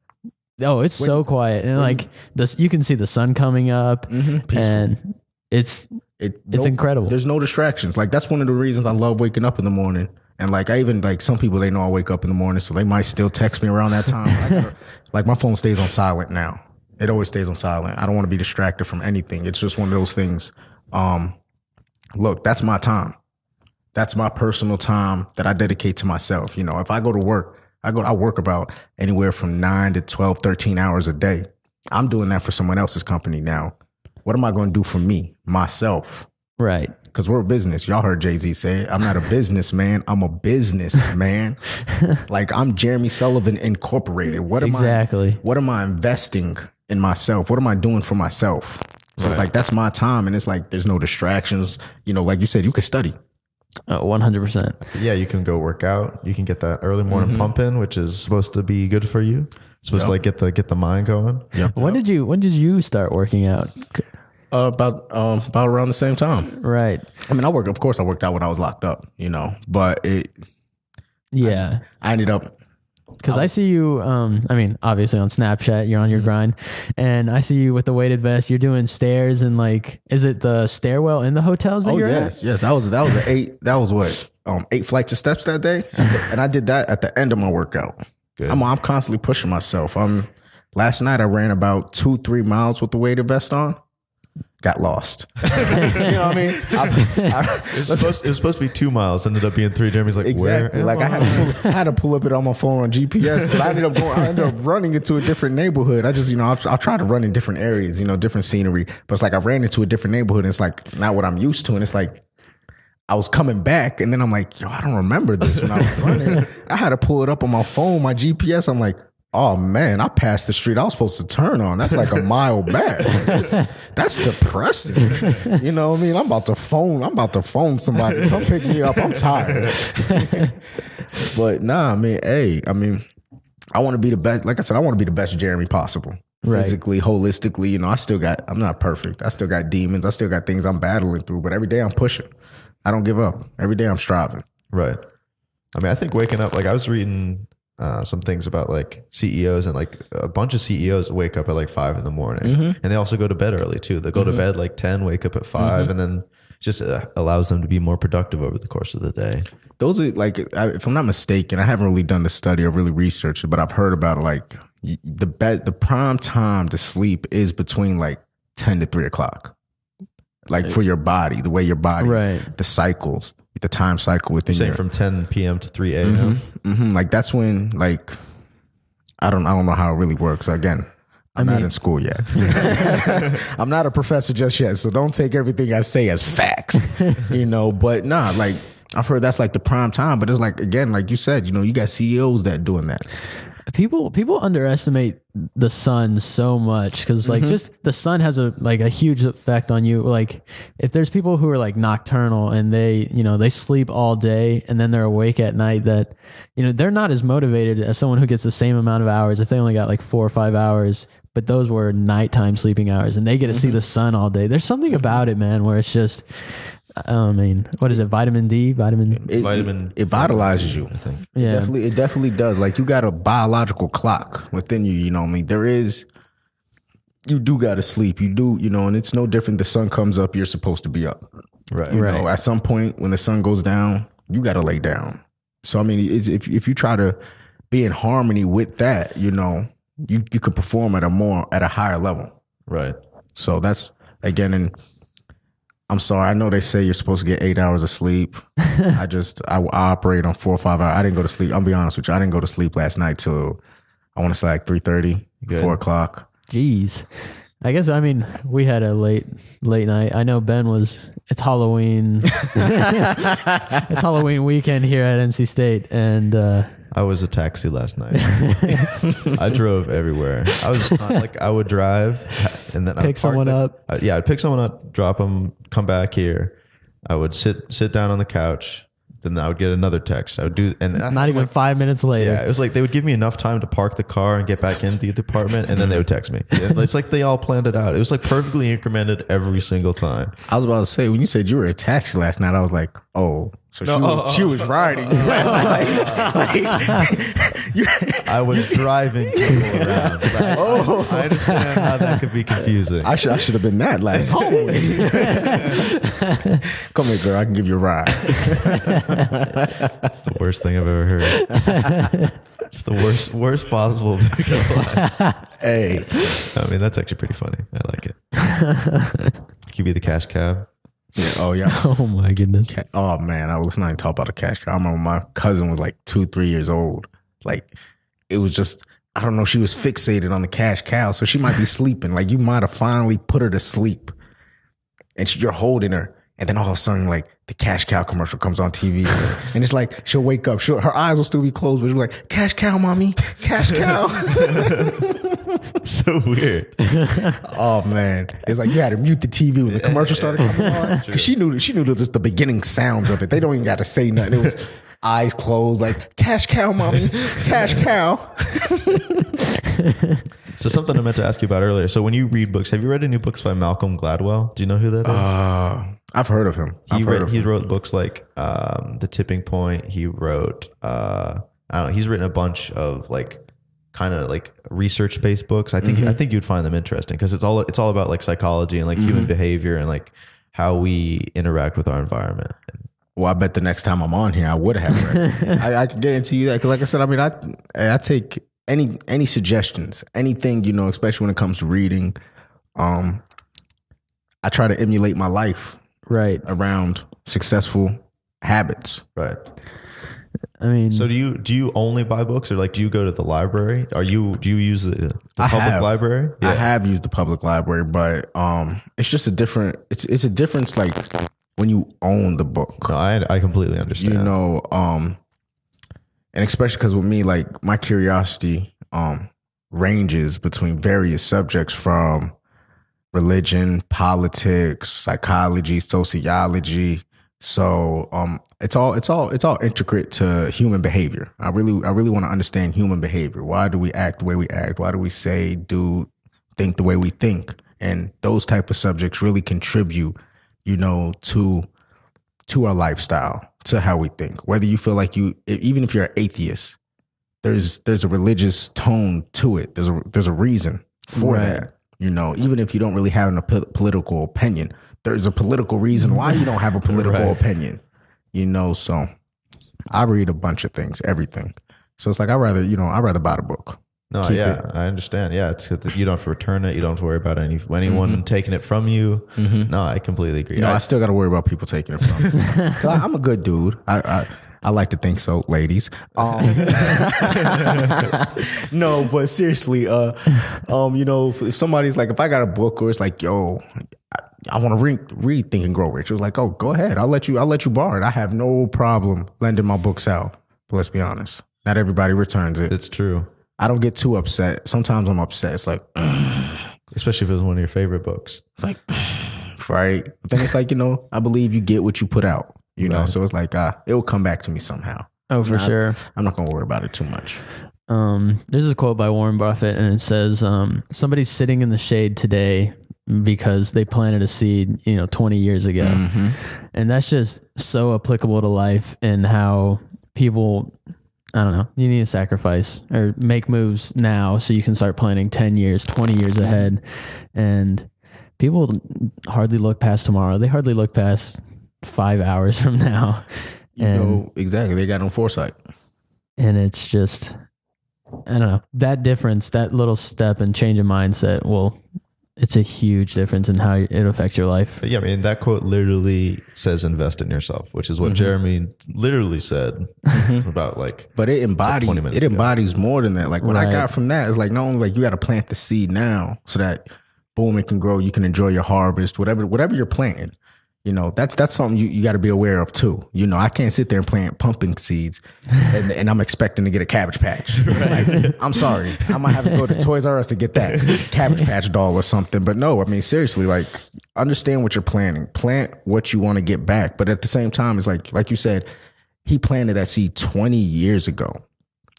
Oh, it's so quiet. And like this, you can see the sun coming up and it's incredible. There's no distractions. Like that's one of the reasons I love waking up in the morning. And like I even like some people, they know I wake up in the morning, so they might still text me around that time. Like my phone stays on silent now. It always stays on silent. I don't want to be distracted from anything. It's just one of those things. Look, that's my time. That's my personal time that I dedicate to myself. If I go to work, I work about anywhere from 9 to 12, 13 hours a day. I'm doing that for someone else's company now. What am I going to do for me, myself? Right. Because we're a business. Y'all heard Jay-Z say it. I'm not a businessman. I'm a businessman. Like I'm Jeremy Sullivan Incorporated. What am I investing in myself? What am I doing for myself? So it's like, that's my time. And it's like, there's no distractions. Like you said, you could study. 100%. Yeah, you can go work out. You can get that early morning pump in, which is supposed to be good for you. It's supposed to like get the mind going. Yep. When did you start working out? About around the same time. Right. I mean, I worked out when I was locked up, but I ended up. Because I see you, I mean, obviously on Snapchat, you're on your grind, and I see you with the weighted vest. You're doing stairs and like, is it the stairwell in the hotels that you're at? Yes. That was an 8 flights of steps that day, and I did that at the end of my workout. Good. I'm constantly pushing myself. Last night I ran about 2-3 miles with the weighted vest on. Got lost. You know what I mean? It was supposed to be 2 miles. Ended up being 3. Jeremy's like, exactly. Where? Like I had to pull up it on my phone on GPS. But I ended up running into a different neighborhood. I just, I'll try to run in different areas, different scenery. But it's like I ran into a different neighborhood. And it's like not what I'm used to. And it's like I was coming back, and then I'm like, I don't remember this when I was running. I had to pull it up on my phone, my GPS. I'm like, oh man, I passed the street I was supposed to turn on. That's like a mile back. That's depressing. You know what I mean? I'm about to phone somebody. Come pick me up. I'm tired. But nah, man, I want to be the best. Like I said, I want to be the best Jeremy possible. Right. Physically, holistically, I'm not perfect. I still got demons. I still got things I'm battling through, but every day I'm pushing. I don't give up. Every day I'm striving. Right. I mean, I think waking up, like I was reading some things about like CEOs, and like a bunch of CEOs wake up at like 5 a.m. and they also go to bed early too. They go to bed like 10, wake up at 5, and then just allows them to be more productive over the course of the day. Those are like, if I'm not mistaken, I haven't really done the study or really researched it, but I've heard about it, like the prime time to sleep is between like 10 to 3 o'clock. Like for your body, the way your body, the cycles, the time cycle within your... from 10 p.m. to 3 a.m.? Like that's when, like, I don't know how it really works. Again, I'm not in school yet. I'm not a professor just yet, so don't take everything I say as facts, but nah, like I've heard that's like the prime time, but it's like, again, like you said, you got CEOs that doing that. People underestimate the sun so much, because like just the sun has a huge effect on you. Like if there's people who are like nocturnal and they sleep all day and then they're awake at night, that they're not as motivated as someone who gets the same amount of hours if they only got like 4 or 5 hours but those were nighttime sleeping hours, and they get to see the sun all day. There's something about it, man, where it's just, I mean, what is it? Vitamin D, It vitalizes you. I think. Yeah. It definitely does. Like, you got a biological clock within you. You know what I mean? You do got to sleep. You do, and it's no different. The sun comes up, you're supposed to be up. Right. You know, at some point when the sun goes down, you got to lay down. So, I mean, if you try to be in harmony with that, you could perform at a higher level. Right. So that's, again, and I'm sorry, I know they say you're supposed to get 8 hours of sleep. I operate on 4 or 5 hours. I didn't go to sleep. I'll be honest with you. I didn't go to sleep last night till, I want to say like 3:30, 4 o'clock. Jeez. I guess, I mean, we had a late night. I know it's Halloween. It's Halloween weekend here at NC State. And I was a taxi last night. I drove everywhere. I would drive and then pick someone up. I'd pick someone up, drop them, come back here. I would sit down on the couch. Then I would get another text. I would do, and not even 5 minutes later. Yeah, it was like they would give me enough time to park the car and get back into the department, and then they would text me. It's like they all planned it out. It was like perfectly incremented every single time. I was about to say, when you said you were a taxi last night, I was like, oh, so she was riding you last night. I was driving people around. I understand how that could be confusing. I should have been that last Halloween. Come here, girl. I can give you a ride. That's the worst thing I've ever heard. It's the worst possible. Hey, I mean, that's actually pretty funny. I like it. Could you be the cash cab? Yeah. Oh yeah. Oh my goodness. Oh man, let's not even talk about a cash cow. I remember my cousin was like 2-3 years old. Like, it was just, I don't know. She was fixated on the cash cow, so she might be sleeping. Like, you might have finally put her to sleep, and you're holding her, and then all of a sudden, like, the cash cow commercial comes on TV, and it's like she'll wake up. Her eyes will still be closed, but she'll be like, "Cash cow, mommy, cash cow." So weird. Oh man, it's like you had to mute the TV when the commercial started coming on, because she knew just the beginning sounds of it. They don't even got to say nothing. It was eyes closed, like, "Cash cow, mommy, cash cow." So something I meant to ask you about earlier. So when you read books, have you read any books by Malcolm Gladwell? Do you know who that is? I've heard of him. He wrote books like The Tipping Point. He wrote I don't know. He's written a bunch of like kind of like research based books. I think you'd find them interesting because it's all about like psychology and like human behavior and like how we interact with our environment. Well, I bet the next time I'm on here, I would have read. I can guarantee you that, because like I said, I mean, I take any suggestions, anything, especially when it comes to reading. I try to emulate my life around successful habits. Right. I mean, so do you only buy books, or like do you go to the library? Do you use the public library? Yeah. I have used the public library, but it's just a different. It's a difference like when you own the book. No, I completely understand. And especially because with me, like, my curiosity ranges between various subjects, from religion, politics, psychology, sociology. So it's all intricate to human behavior. I really want to understand human behavior. Why do we act the way we act? Why do we say, do, think the way we think? And those type of subjects really contribute, to our lifestyle, to how we think. Whether you feel like even if you're an atheist, there's a religious tone to it. There's a reason for that. Even if you don't really have a political opinion, there's a political reason why you don't have a political opinion. So I read a bunch of things, everything. So it's like I'd rather buy the book. No, I understand. Yeah, it's you don't have to return it. You don't have to worry about anyone taking it from you. Mm-hmm. No, I completely agree. I still got to worry about people taking it from me. I'm a good dude. I like to think so, ladies. No, but seriously, if somebody's like, if I got a book, or it's like, yo, I want to read Think and Grow Rich, it was like, oh, go ahead. I'll let you borrow it. I have no problem lending my books out. But let's be honest, not everybody returns it. It's true. I don't get too upset. Sometimes I'm upset. It's like, especially if it was one of your favorite books. It's like, right. But then it's like, I believe you get what you put out, Right. So it's like, it will come back to me somehow. Oh, for sure. I'm not going to worry about it too much. There's this quote by Warren Buffett, and it says, somebody's sitting in the shade today because they planted a seed, 20 years ago. And that's just so applicable to life and how people, I don't know, you need to sacrifice or make moves now so you can start planning 10 years, 20 years ahead. And people hardly look past tomorrow. They hardly look past 5 hours from now. Exactly. They got no foresight. And it's just, I don't know, that difference, that little step and change of mindset it's a huge difference in how it affects your life. Yeah, I mean, that quote literally says invest in yourself, which is what Jeremy literally said about but it embodies more than that. Like what I got from that is like, not only like you got to plant the seed now so that boom, it can grow. You can enjoy your harvest, whatever you're planting. That's something you got to be aware of too. I can't sit there and plant pumpkin seeds and I'm expecting to get a Cabbage Patch. Right. Like, I'm sorry. I might have to go to Toys R Us to get that Cabbage Patch doll or something. But no, I mean, seriously, like understand what you're planting. Plant what you want to get back. But at the same time, it's like you said, he planted that seed 20 years ago.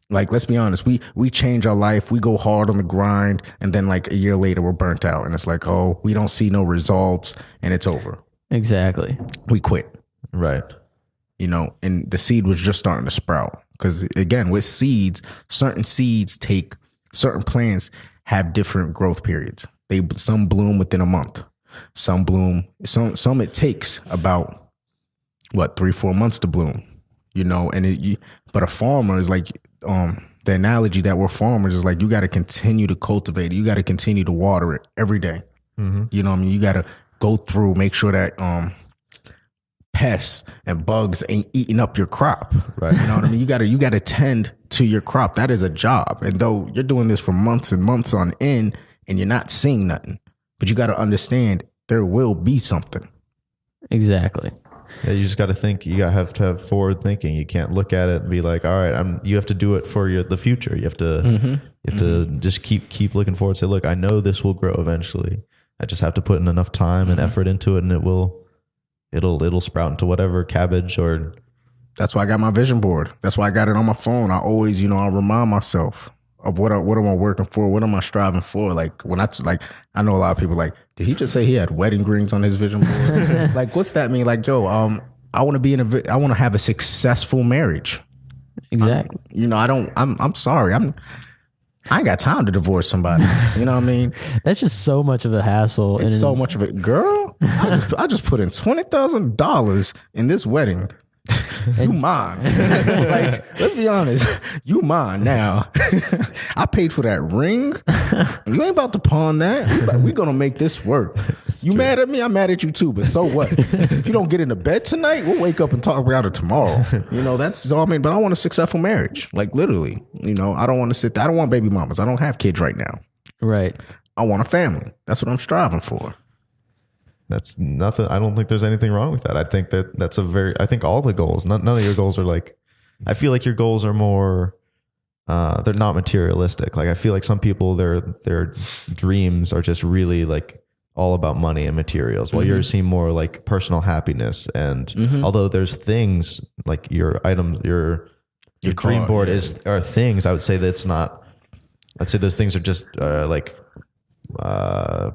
Like, let's be honest, we change our life. We go hard on the grind. And then like a year later, we're burnt out. And it's like, oh, we don't see no results and it's over. Exactly. We quit. Right. And the seed was just starting to sprout. Because again, with seeds, certain plants have different growth periods. Some bloom within a month. Some it takes about 3-4 months to bloom. But a farmer is like the analogy that we're farmers is like you got to continue to cultivate it. You got to continue to water it every day. You know what I mean? You got to go through, make sure that pests and bugs ain't eating up your crop. Right. You know what I mean? You gotta tend to your crop. That is a job. And though you're doing this for months and months on end and you're not seeing nothing, but you gotta understand there will be something. Exactly. Yeah, you just got to think. You have to have forward thinking. You can't look at it and be like, "All right, you have to do it for the future." You have to just keep looking forward. Say, "Look, I know this will grow eventually. I just have to put in enough time and effort into it, and it'll sprout into whatever cabbage or." That's why I got my vision board. That's why I got it on my phone. I always, I remind myself of what am I working for? What am I striving for? Like when I know a lot of people like, did he just say he had wedding rings on his vision board? Like, what's that mean? Like, yo, I want to I want to have a successful marriage. Exactly. I'm sorry. I ain't got time to divorce somebody. You know what I mean? That's just so much of a hassle. It's so much of it. Girl, I just put in $20,000 in this wedding. You mine. Like, let's be honest. You mine now. I paid for that ring. You ain't about to pawn that. We gonna make this work. You mad at me? I'm mad at you too. But so what? If you don't get into bed tonight, we'll wake up and talk about it tomorrow. That's all I mean. But I want a successful marriage. Like literally. I don't want to sit there. I don't want baby mamas. I don't have kids right now. Right. I want a family. That's what I'm striving for. That's nothing. I don't think there's anything wrong with that. I think I think all the goals, none of your goals are like, I feel like your goals are more, they're not materialistic. Like I feel like some people, their dreams are just really like all about money and materials, while yours seem more like personal happiness. And although there's things like your dream board are things, I would say that's not, I'd say those things are just like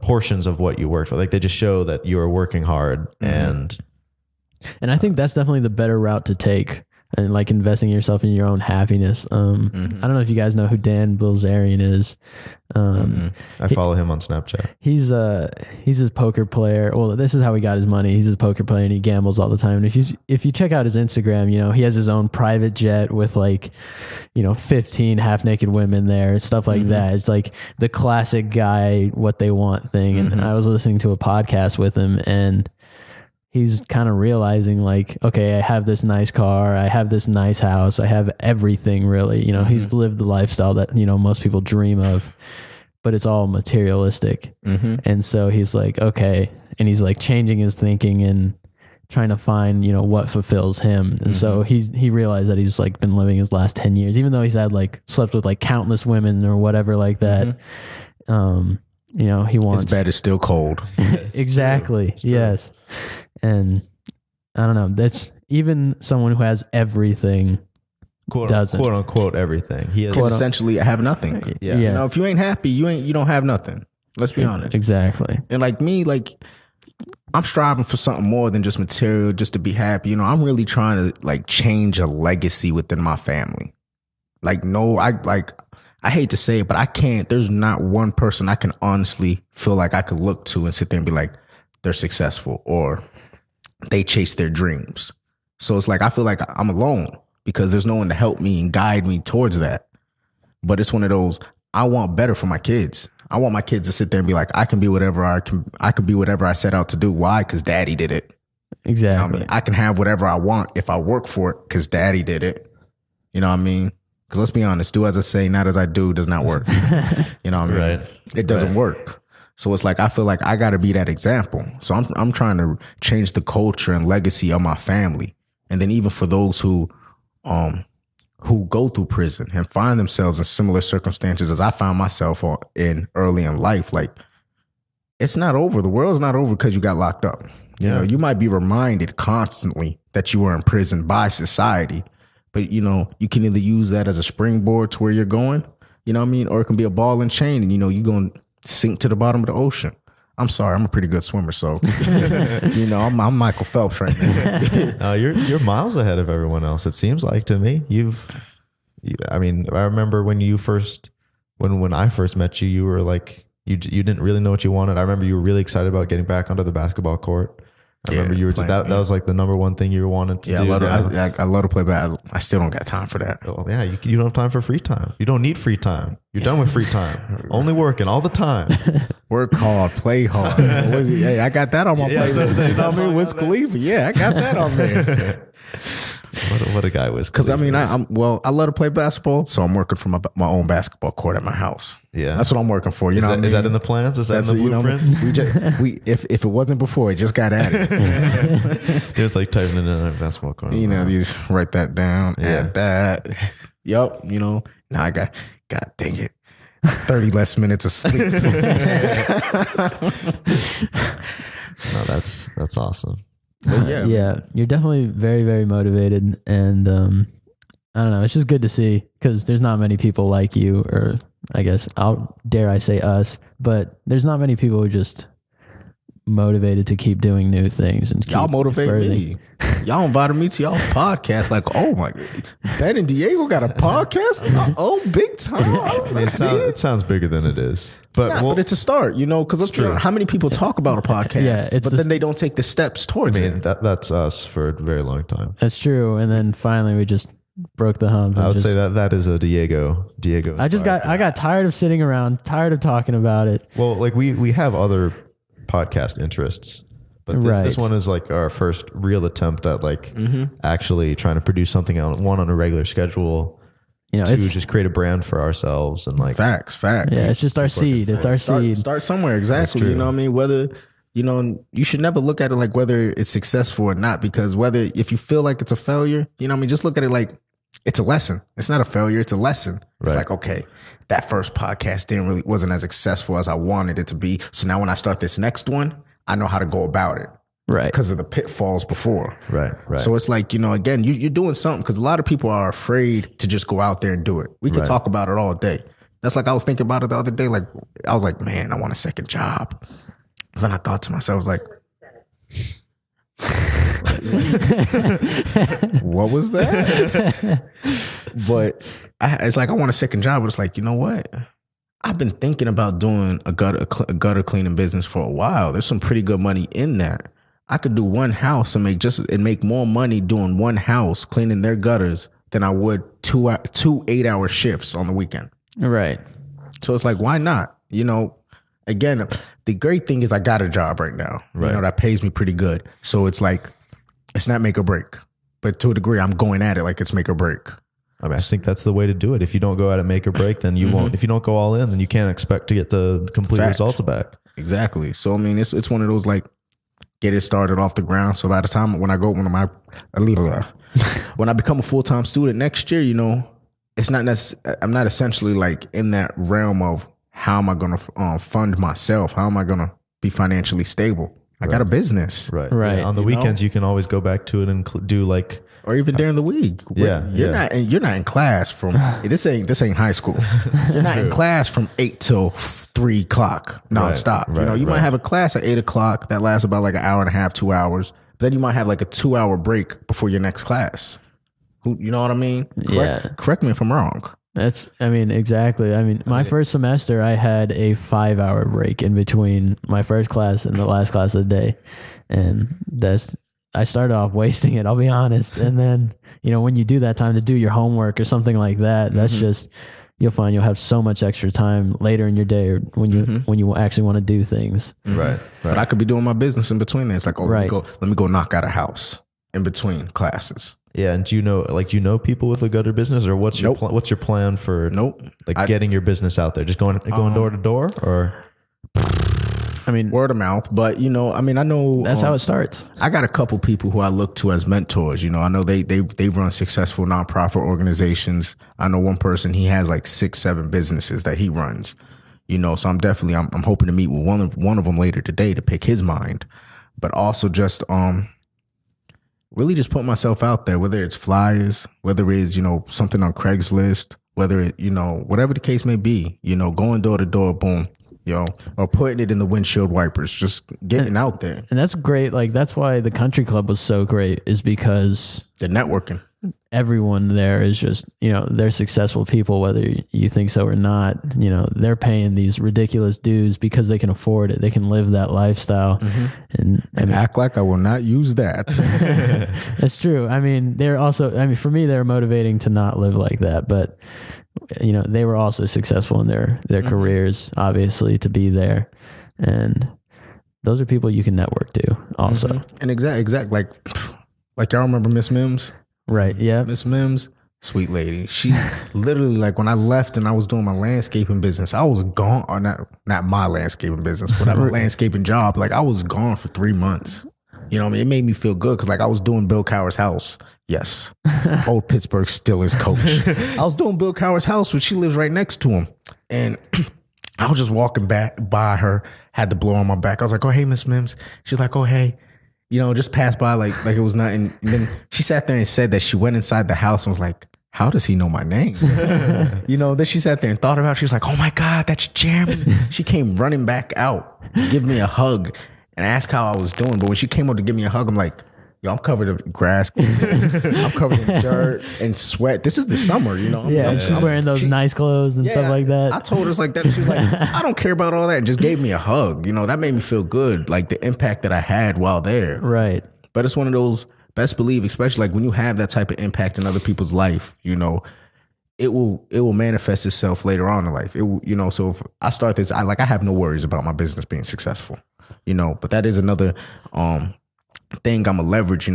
portions of what you worked for. Like they just show that you are working hard. And I think that's definitely the better route to take, and like investing yourself in your own happiness. I don't know if you guys know who Dan Bilzerian is. I follow him on Snapchat. He's a poker player. Well, this is how he got his money. He's a poker player and he gambles all the time. And if you check out his Instagram, he has his own private jet with 15 half naked women there, stuff like that. It's like the classic guy, what they want thing. And I was listening to a podcast with him, and he's kind of realizing like, okay, I have this nice car, I have this nice house, I have everything really. He's lived the lifestyle that, most people dream of, but it's all materialistic. And so he's like, okay. And he's like changing his thinking and trying to find, what fulfills him. And so he realized that he's like been living his last 10 years, even though he's had like slept with like countless women or whatever like that. He wants, his bed is still cold. Exactly. Yes. And I don't know, that's even someone who has everything quote doesn't. unquote everything. He is Essentially, I have nothing. Yeah. You know, if you ain't happy, you don't have nothing. Let's be honest. Exactly. And like me, like I'm striving for something more than just material, just to be happy. You know, I'm really trying to like change a legacy within my family. Like, no, I hate to say it, but I can't. There's not one person I can honestly feel like I could look to and sit there and be like, they're successful or they chase their dreams. So it's like I feel like I'm alone because there's no one to help me and guide me towards that. But it's one of those, I want better for my kids. I want my kids to sit there and be like, I can be whatever I can be whatever I set out to do. Why? Because daddy did it. Exactly. You know what I mean? I can have whatever I want if I work for it because daddy did it. You know what I mean? Because let's be honest, do as I say, not as I do does not work. You know what I mean? Right. It doesn't work. So it's like I feel like I got to be that example. So I'm trying to change the culture and legacy of my family. And then even for those who go through prison and find themselves in similar circumstances as I found myself in early in life, like it's not over. The world's not over because you got locked up. You know, you might be reminded constantly that you were in prison by society, but you know, you can either use that as a springboard to where you're going, you know what I mean? Or it can be a ball and chain and, you know, you're going to sink to the bottom of the ocean. I'm sorry, I'm a pretty good swimmer, so you know, I'm Michael Phelps right now. You're miles ahead of everyone else. It seems like to me. I mean, I remember when I first met you, you were like you didn't really know what you wanted. I remember you were really excited about getting back onto the basketball court. I remember you were playing, that was like the number one thing you wanted to do. I love to play basketball. I still don't got time for that. Well, yeah, you don't have time for free time. You don't need free time. You're done with free time. Only working all the time. Work hard, play hard. Hey, I got that on my playlist. You know what I mean? Wiz Khalifa. Yeah, I got that on there. What a guy was. Because I mean, I love to play basketball, so I'm working for my own basketball court at my house. Yeah, that's what I'm working for. You know, is that in the plans? Is that in the blueprints? If it wasn't before, it just got added. It was like typing in a basketball court. You know, you just write that down, add that. Yup. You know, now I got. God dang it. 30 less minutes of sleep. No, that's awesome. Yeah, you're definitely very, very motivated, and I don't know. It's just good to see because there's not many people like you, or I guess dare I say us, but there's not many people who are just motivated to keep doing new things and y'all motivate me. Y'all invited me to y'all's podcast. Like, oh my God, Ben and Diego got a podcast. Oh, big time. It sounds bigger than it is, but it's a start, you know. Because how many people talk about a podcast, but then they don't take the steps towards it. That's us for a very long time. That's true. And then finally, we just broke the hump. I would say that is a Diego. I got tired of sitting around, tired of talking about it. Well, like we have other podcast interests, but this one is like our first real attempt at like actually trying to produce something on a regular schedule. You know, to just create a brand for ourselves and like facts. Yeah, it's just our seed. It's our seed. Start somewhere. Exactly. You know what I mean? Whether, you know, you should never look at it like whether it's successful or not, because if you feel like it's a failure, you know what I mean? Just look at it like it's a lesson. It's not a failure. It's a lesson. It's like, okay, that first podcast wasn't as successful as I wanted it to be. So now when I start this next one, I know how to go about it. Right. Because of the pitfalls before. Right. So it's like, you know, again, you're doing something, because a lot of people are afraid to just go out there and do it. We could talk about it all day. That's like, I was thinking about it the other day. Like, I was like, man, I want a second job. Then I thought to myself, I was like, what was that? But it's like, I want a second job, but it's like, you know what? I've been thinking about doing a gutter cleaning business for a while. There's some pretty good money in that. I could do one house and make more money doing one house cleaning their gutters than I would two 8-hour shifts on the weekend. Right. So it's like, why not? You know, again, the great thing is I got a job right now. You know, that pays me pretty good. So it's like, it's not make or break, but to a degree, I'm going at it like it's make or break. I mean, I think that's the way to do it. If you don't go at it make or break, then you won't. If you don't go all in, then you can't expect to get the complete results back. Exactly. So I mean, it's one of those like, get it started off the ground. So by the time when I become a full-time student next year, you know, it's not I'm not essentially like in that realm of how am I going to fund myself? How am I going to be financially stable? I got a business. Right. Yeah, on the weekends, you can always go back to it and do like or even during the week. You're not in class from this ain't high school. You're not in class from 8 till 3 o'clock nonstop. Right, you might have a class at 8 o'clock that lasts about like an hour and a half, 2 hours. But then you might have like a 2-hour break before your next class. You know what I mean? Correct me if I'm wrong. Exactly. My first semester, I had a 5-hour break in between my first class and the last class of the day. And I started off wasting it, I'll be honest. And then, when you do that time to do your homework or something like that, that's just, you'll find you'll have so much extra time later in your day or when you actually want to do things. Right. But I could be doing my business in between there. It's like, let me go knock out a house in between classes. Yeah, and do you know people with a gutter business, or what's your plan for getting your business out there? Just going door to door, or word of mouth. But I know that's how it starts. I got a couple people who I look to as mentors. I know they run successful nonprofit organizations. I know one person, he has like 6-7 businesses that he runs. So I'm hoping to meet with one of them later today to pick his mind, but also just really just put myself out there, whether it's flyers, whether it's, something on Craigslist, whether it, whatever the case may be, going door to door, boom, or putting it in the windshield wipers, just getting out there. And that's great. Like, that's why the country club was so great, is because the networking. Everyone there is just, they're successful people, whether you think so or not. They're paying these ridiculous dues because they can afford it. They can live that lifestyle and act like I will not use that. That's true. They're also, for me, they're motivating to not live like that. But, they were also successful in their careers, obviously, to be there. And those are people you can network to also. And exact. Like y'all remember Miss Mims? Right. Yeah. Miss Mims, sweet lady. She literally, like, when I left and I was doing my landscaping business, I was gone, or not my landscaping business, but my landscaping job. Like, I was gone for 3 months. It made me feel good because, like, I was doing Bill Cowher's house. Yes. Old Pittsburgh Steelers coach. I was doing Bill Cowher's house, which she lives right next to him. And I was just walking back by her, had the blow on my back. I was like, oh, hey, Miss Mims. She's like, oh, hey. Just passed by like it was nothing. And then she sat there and said that she went inside the house and was like, how does he know my name? Then she sat there and thought about it. She was like, oh my God, that's Jeremy. She came running back out to give me a hug and ask how I was doing. But when she came up to give me a hug, I'm like, yo, I'm covered in grass. I'm covered in dirt and sweat. This is the summer, She's wearing those nice clothes and stuff like that. I told her like that. She's like, I don't care about all that. And just gave me a hug. That made me feel good. Like the impact that I had while there. Right. But it's one of those, best believe, especially like when you have that type of impact in other people's life, it will manifest itself later on in life. It will, so if I start this, I have no worries about my business being successful, but that is another, thing I'm a leverage,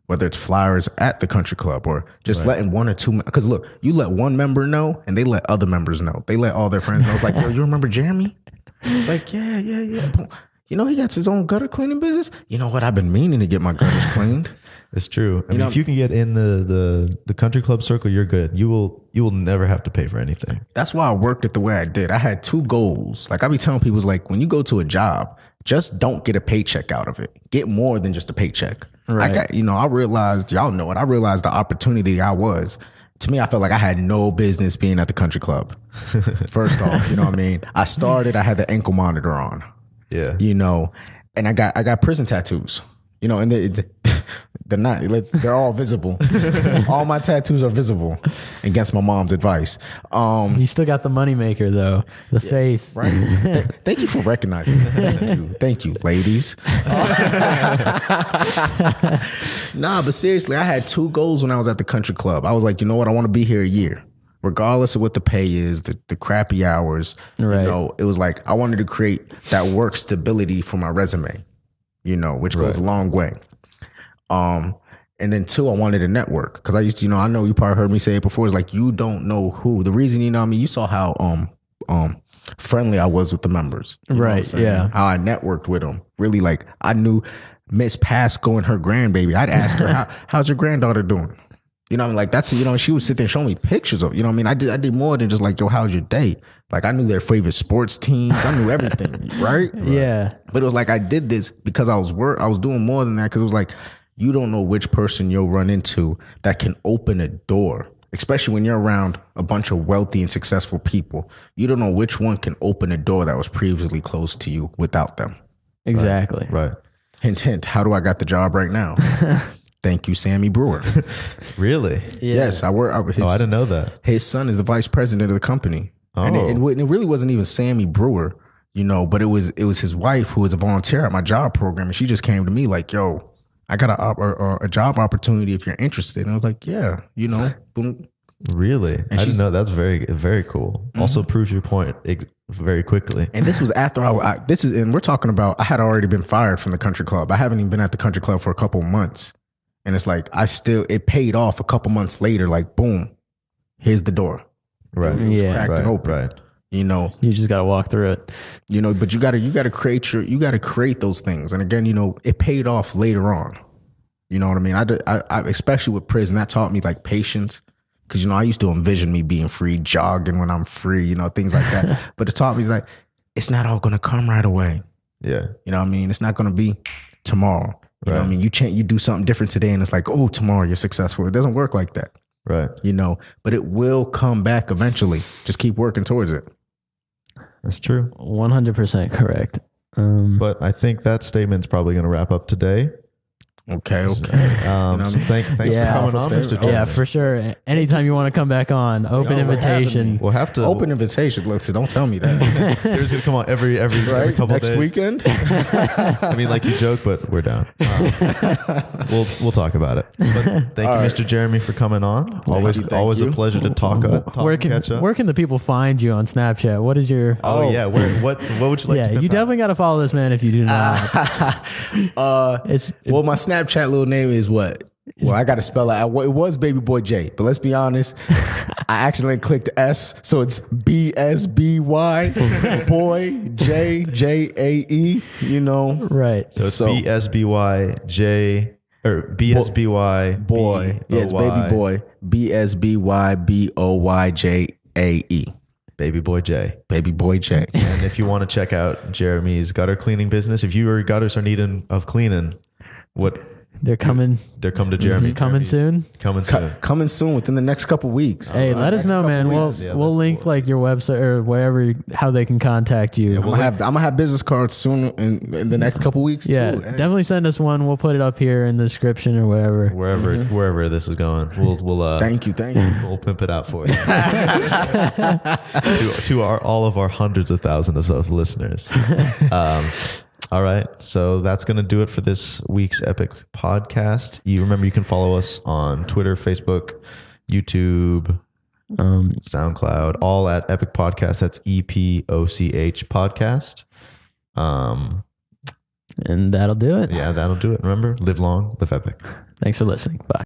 whether it's flyers at the country club or just letting one or two, because look, you let one member know and they let other members know. They let all their friends know. It's like, yo, you remember Jeremy? It's like, yeah. He got his own gutter cleaning business. You know what? I've been meaning to get my gutters cleaned. It's true. I mean, if you can get in the country club circle, you're good. You will never have to pay for anything. That's why I worked it the way I did. I had 2 goals. Like I be telling people, like, when you go to a job, just don't get a paycheck out of it. Get more than just a paycheck. Right. I realized, y'all know it. I realized the opportunity I was. To me, I felt like I had no business being at the country club. First off, you know what I mean? I had the ankle monitor on. Yeah. And I got prison tattoos. And they're not. They're all visible. All my tattoos are visible, against my mom's advice. You still got the moneymaker though, the face. Right. Thank you for recognizing that. Thank you, ladies. Nah, but seriously, I had 2 goals when I was at the country club. I was like, you know what? I want to be here a year, regardless of what the pay is, the crappy hours. Right. It was like I wanted to create that work stability for my resume. Which goes a long way. And then 2, I wanted a network because I used to, I know you probably heard me say it before. It's like, you don't know who. The reason, you saw how friendly I was with the members. Right. Yeah. How I networked with them. Really, like, I knew Miss Pasco and her grandbaby. I'd ask her, how's your granddaughter doing? Like that's, she would sit there and show me pictures of, I did more than just like, yo, how's your day? Like I knew their favorite sports teams. I knew everything. Right? Yeah. But it was like, I did this because I was doing more than that. Cause it was like, You don't know which person you'll run into that can open a door, especially when you're around a bunch of wealthy and successful people. You don't know which one can open a door that was previously closed to you without them. Exactly. Right. Hint, hint. How do I got the job right now? Thank you, Sammy Brewer. Really? Yeah. Yes, I work. I didn't know that. His son is the vice president of the company. And it really wasn't even Sammy Brewer, but it was his wife who was a volunteer at my job program. And she just came to me like, yo, I got a job opportunity if you're interested. And I was like, yeah, boom. Really? And I didn't know. That's very, very cool. Also proves your point very quickly. And this was after and we're talking about, I had already been fired from the country club. I haven't even been at the country club for a couple of months. And it's like, it paid off a couple months later, like, boom, here's the door. Right. It was cracked and open. Right. You just got to walk through it. But you got to create those things. And again, it paid off later on. You know what I mean? I especially with prison, that taught me like patience. Cause I used to envision me being free, jogging when I'm free, things like that. But it taught me like, it's not all going to come right away. Yeah. You know what I mean? It's not going to be tomorrow. You know what I mean? You do something different today and it's like, oh, tomorrow you're successful. It doesn't work like that. Right. But it will come back eventually. Just keep working towards it. That's true. 100% correct. But I think that statement's probably going to wrap up today. Okay. So thanks for coming on, Mr. Jones. Yeah, for sure. Anytime you want to come back on, open invitation. We'll have to open invitation. Look, so don't tell me that. They're just gonna come on every couple next days. weekend. I mean, like you joke, but we're down. We'll talk about it. But thank you, Mr. Jeremy, for coming on. Always a pleasure to talk and catch up. Where can the people find you on Snapchat? What is your? Oh yeah, what would you like? Yeah, you definitely got to follow this man if you do not. My Snapchat little name is what? Well, I got to spell it out. It was Baby Boy J, but let's be honest. I accidentally clicked S, so it's BSBY Boy Jae. Right. So it's BSBY J or BSBY Boy. Yeah, it's Baby Boy BSBY BOYJAE. Baby Boy J. Baby Boy J. And if you want to check out Jeremy's gutter cleaning business, if your gutters are needing of cleaning, they're coming to Jeremy. Coming soon. Coming soon within the next couple weeks. Hey, let us know, man. We'll link like your website or wherever how they can contact you. Yeah, I'm gonna have business cards soon in the next couple weeks. Yeah, too. definitely send us one. We'll put it up here in the description or wherever. Wherever this is going, we'll thank you. We'll pimp it out for you. to all of our hundreds of thousands of listeners. All right. So that's going to do it for this week's Epic podcast. You can follow us on Twitter, Facebook, YouTube, SoundCloud, all at Epic Podcast. That's EPOCH podcast. And that'll do it. Yeah, that'll do it. Remember, live long, live epic. Thanks for listening. Bye.